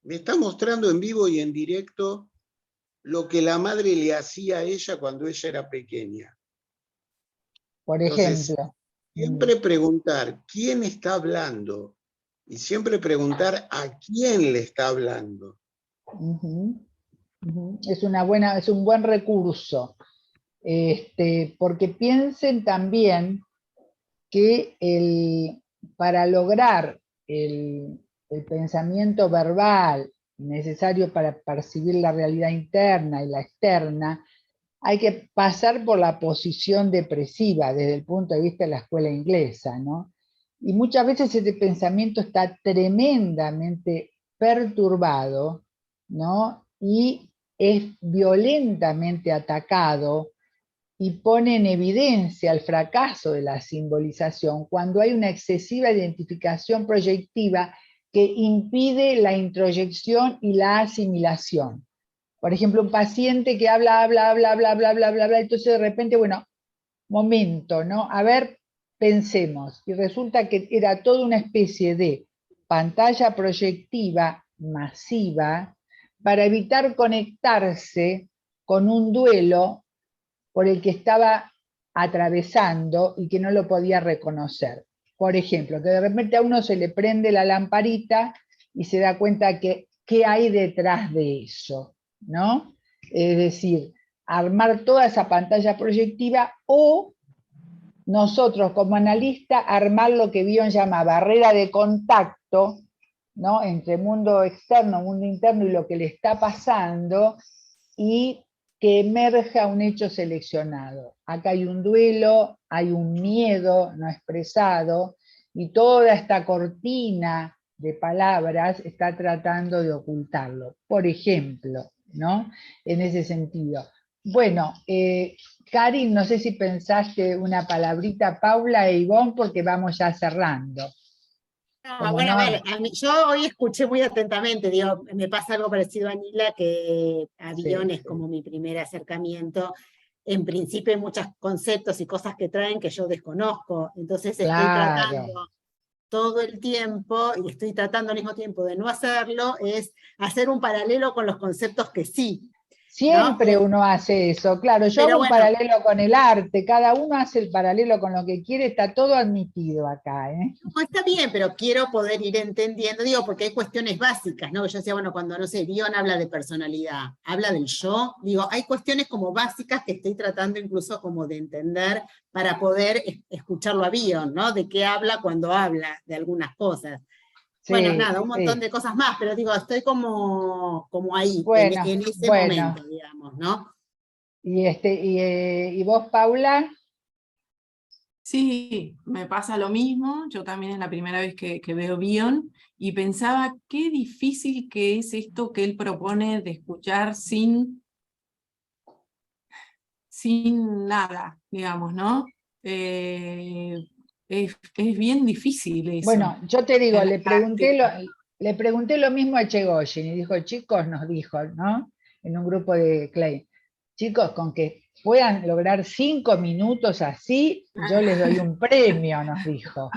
S5: Me está mostrando en vivo y en directo lo que la madre le hacía a ella cuando ella era pequeña.
S1: Por
S5: Entonces,
S1: ejemplo.
S5: siempre preguntar quién está hablando y siempre preguntar a quién le está hablando.
S1: Es un buen recurso. Porque piensen también que para lograr el pensamiento verbal necesario para percibir la realidad interna y la externa, hay que pasar por la posición depresiva desde el punto de vista de la escuela inglesa, ¿no? Y muchas veces ese pensamiento está tremendamente perturbado, ¿no? Y es violentamente atacado y pone en evidencia el fracaso de la simbolización cuando hay una excesiva identificación proyectiva que impide la introyección y la asimilación. Por ejemplo, un paciente que habla, entonces de repente, bueno, momento, ¿no? A ver, pensemos. Y resulta que era toda una especie de pantalla proyectiva masiva para evitar conectarse con un duelo por el que estaba atravesando y que no lo podía reconocer. Por ejemplo, que de repente a uno se le prende la lamparita y se da cuenta que qué hay detrás de eso, ¿no? Es decir, armar toda esa pantalla proyectiva o nosotros como analistas armar lo que Bion llama barrera de contacto, ¿no? Entre mundo externo, mundo interno y lo que le está pasando, y que emerja un hecho seleccionado. Acá hay un duelo, hay un miedo no expresado, y toda esta cortina de palabras está tratando de ocultarlo. Por ejemplo, ¿no? En ese sentido. Bueno, Karin, no sé si pensaste una palabrita, Paula e Ivonne, porque vamos ya cerrando.
S11: No, bueno, a ver, yo hoy escuché muy atentamente, digo, me pasa algo parecido a Nila, que a Bion es como mi primer acercamiento. En principio hay muchos conceptos y cosas que traen que yo desconozco, entonces estoy tratando todo el tiempo, y estoy tratando al mismo tiempo de no hacerlo, es hacer un paralelo con los conceptos que sí.
S1: Siempre uno hace eso, claro, yo hago un paralelo con el arte, cada uno hace el paralelo con lo que quiere, está todo admitido acá, ¿eh?
S11: No, está bien, pero quiero poder ir entendiendo, digo, porque hay cuestiones básicas, ¿no? Yo decía, bueno, cuando, no sé, Bion habla de personalidad, habla del yo, digo, hay cuestiones como básicas que estoy tratando incluso como de entender para poder escucharlo a Bion, ¿no? De qué habla cuando habla de algunas cosas. Sí, bueno, nada, un montón de cosas más, pero digo, estoy como ahí,
S1: bueno,
S11: en ese momento, digamos, ¿no?
S1: ¿Y vos, Paula?
S8: Sí, me pasa lo mismo, yo también es la primera vez que veo Bion, y pensaba qué difícil que es esto que él propone de escuchar sin nada, digamos, ¿no? Es bien difícil eso.
S1: Bueno, yo te digo, le pregunté lo mismo a Echegóin y dijo, chicos, nos dijo, ¿no? En un grupo de Clay, chicos, con que puedan lograr 5 minutos así, yo les doy un premio, nos dijo.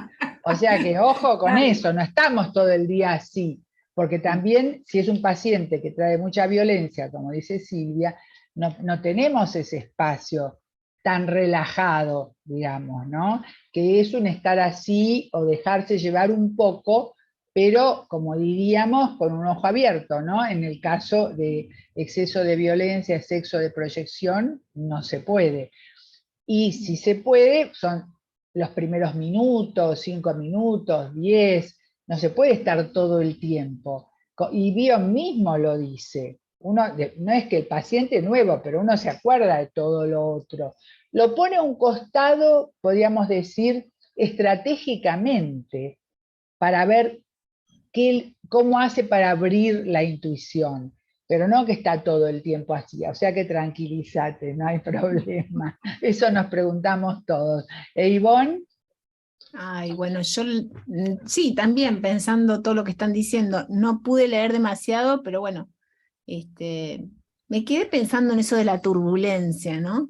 S1: O sea que ojo con eso, no estamos todo el día así, porque también si es un paciente que trae mucha violencia, como dice Silvia, no tenemos ese espacio tan relajado, digamos, ¿no? Que es un estar así o dejarse llevar un poco, pero como diríamos, con un ojo abierto, ¿no? En el caso de exceso de violencia, exceso de proyección, no se puede. Y si se puede, son los primeros minutos, 5 minutos, 10, no se puede estar todo el tiempo. Y Bion mismo lo dice. No es que el paciente es nuevo, pero uno se acuerda de todo lo otro. Lo pone a un costado, podríamos decir, estratégicamente, para ver cómo hace para abrir la intuición, pero no que está todo el tiempo así, o sea que tranquilízate, no hay problema. Eso nos preguntamos todos. ¿E Ivonne?
S12: Ay, bueno, yo sí, también pensando todo lo que están diciendo, no pude leer demasiado, pero bueno, me quedé pensando en eso de la turbulencia, ¿no?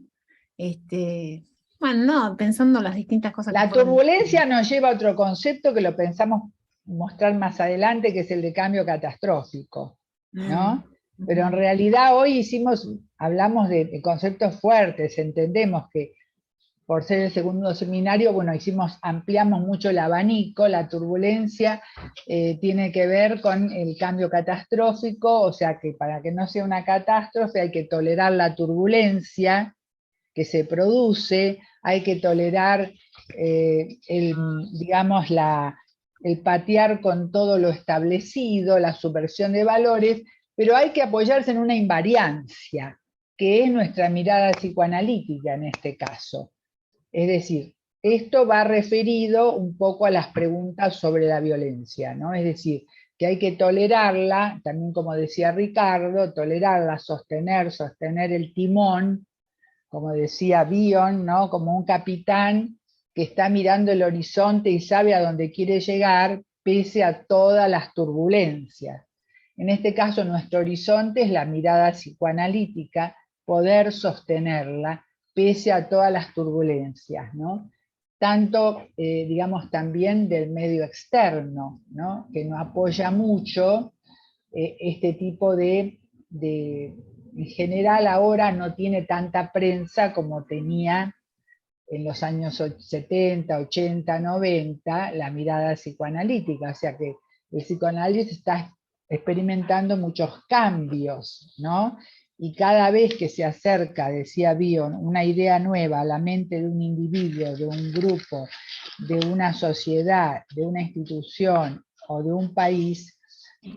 S12: Bueno, no, pensando las distintas cosas que
S1: La
S12: fueron
S1: turbulencia nos lleva a otro concepto que lo pensamos mostrar más adelante, que es el de cambio catastrófico, ¿no? Pero en realidad hoy hablamos de conceptos fuertes, entendemos que por ser el segundo seminario, bueno, ampliamos mucho el abanico. La turbulencia tiene que ver con el cambio catastrófico, o sea que para que no sea una catástrofe hay que tolerar la turbulencia que se produce, hay que tolerar el patear con todo lo establecido, la subversión de valores, pero hay que apoyarse en una invariancia, que es nuestra mirada psicoanalítica en este caso. Es decir, esto va referido un poco a las preguntas sobre la violencia, ¿no? Es decir, que hay que tolerarla, también como decía Ricardo, tolerarla, sostener el timón, como decía Bion, ¿no? Como un capitán que está mirando el horizonte y sabe a dónde quiere llegar, pese a todas las turbulencias. En este caso, nuestro horizonte es la mirada psicoanalítica, poder sostenerla, pese a todas las turbulencias, ¿no? Tanto, digamos, también del medio externo, ¿no? Que nos apoya mucho este tipo en general ahora no tiene tanta prensa como tenía en los años 70, 80, 90, la mirada psicoanalítica, o sea que el psicoanálisis está experimentando muchos cambios, ¿no? Y cada vez que se acerca, decía Bion, una idea nueva a la mente de un individuo, de un grupo, de una sociedad, de una institución o de un país,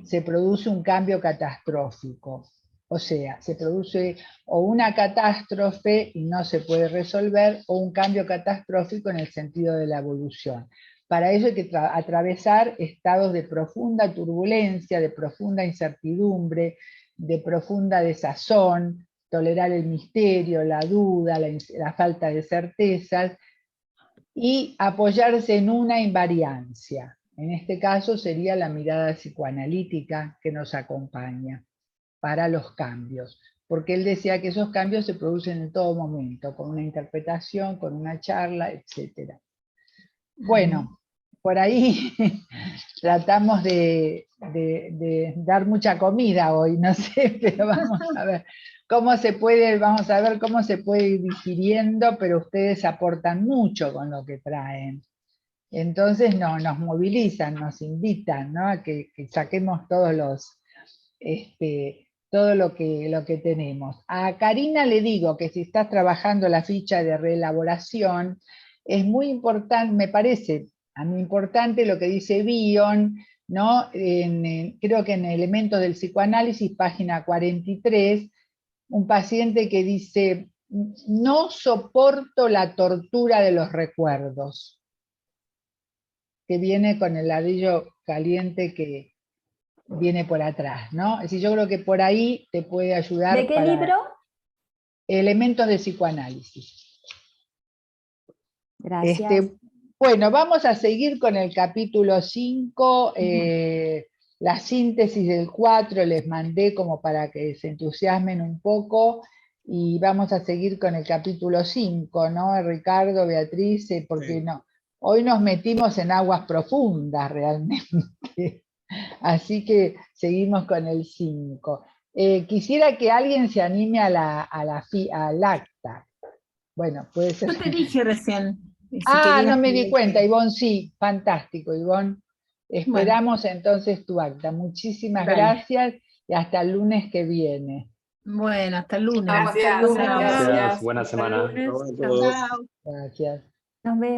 S1: se produce un cambio catastrófico. O sea, se produce o una catástrofe y no se puede resolver, o un cambio catastrófico en el sentido de la evolución. Para ello hay que atravesar estados de profunda turbulencia, de profunda incertidumbre, de profunda desazón, tolerar el misterio, la duda, la falta de certezas, y apoyarse en una invariancia. En este caso sería la mirada psicoanalítica que nos acompaña para los cambios, porque él decía que esos cambios se producen en todo momento, con una interpretación, con una charla, etc. Bueno, por ahí tratamos de dar mucha comida hoy, no sé, pero vamos a ver vamos a ver cómo se puede ir digiriendo, pero ustedes aportan mucho con lo que traen. Entonces nos movilizan, nos invitan, ¿no? A que saquemos todo lo que tenemos. A Karina le digo que si estás trabajando la ficha de reelaboración, es muy importante, me parece a mí importante lo que dice Bion, ¿no? Creo que en Elementos del Psicoanálisis, página 43, un paciente que dice, no soporto la tortura de los recuerdos, que viene con el ladrillo caliente que viene por atrás, ¿no? Es decir, yo creo que por ahí te puede ayudar.
S9: ¿De qué libro?
S1: Elementos de Psicoanálisis.
S9: Gracias.
S1: Bueno, vamos a seguir con el capítulo 5, la síntesis del 4 les mandé como para que se entusiasmen un poco, y vamos a seguir con el capítulo 5, ¿no? Ricardo, Beatriz, porque no, hoy nos metimos en aguas profundas realmente, así que seguimos con el 5. Quisiera que alguien se anime al acta. Bueno, puede ser.
S12: Yo te dije recién.
S1: No me di cuenta, Ivonne, sí, fantástico, Ivonne. Esperamos entonces tu acta. Muchísimas gracias y hasta el lunes que viene.
S12: Bueno, hasta el lunes.
S10: Gracias.
S3: Gracias, buena semana.
S1: Gracias.
S9: Nos vemos.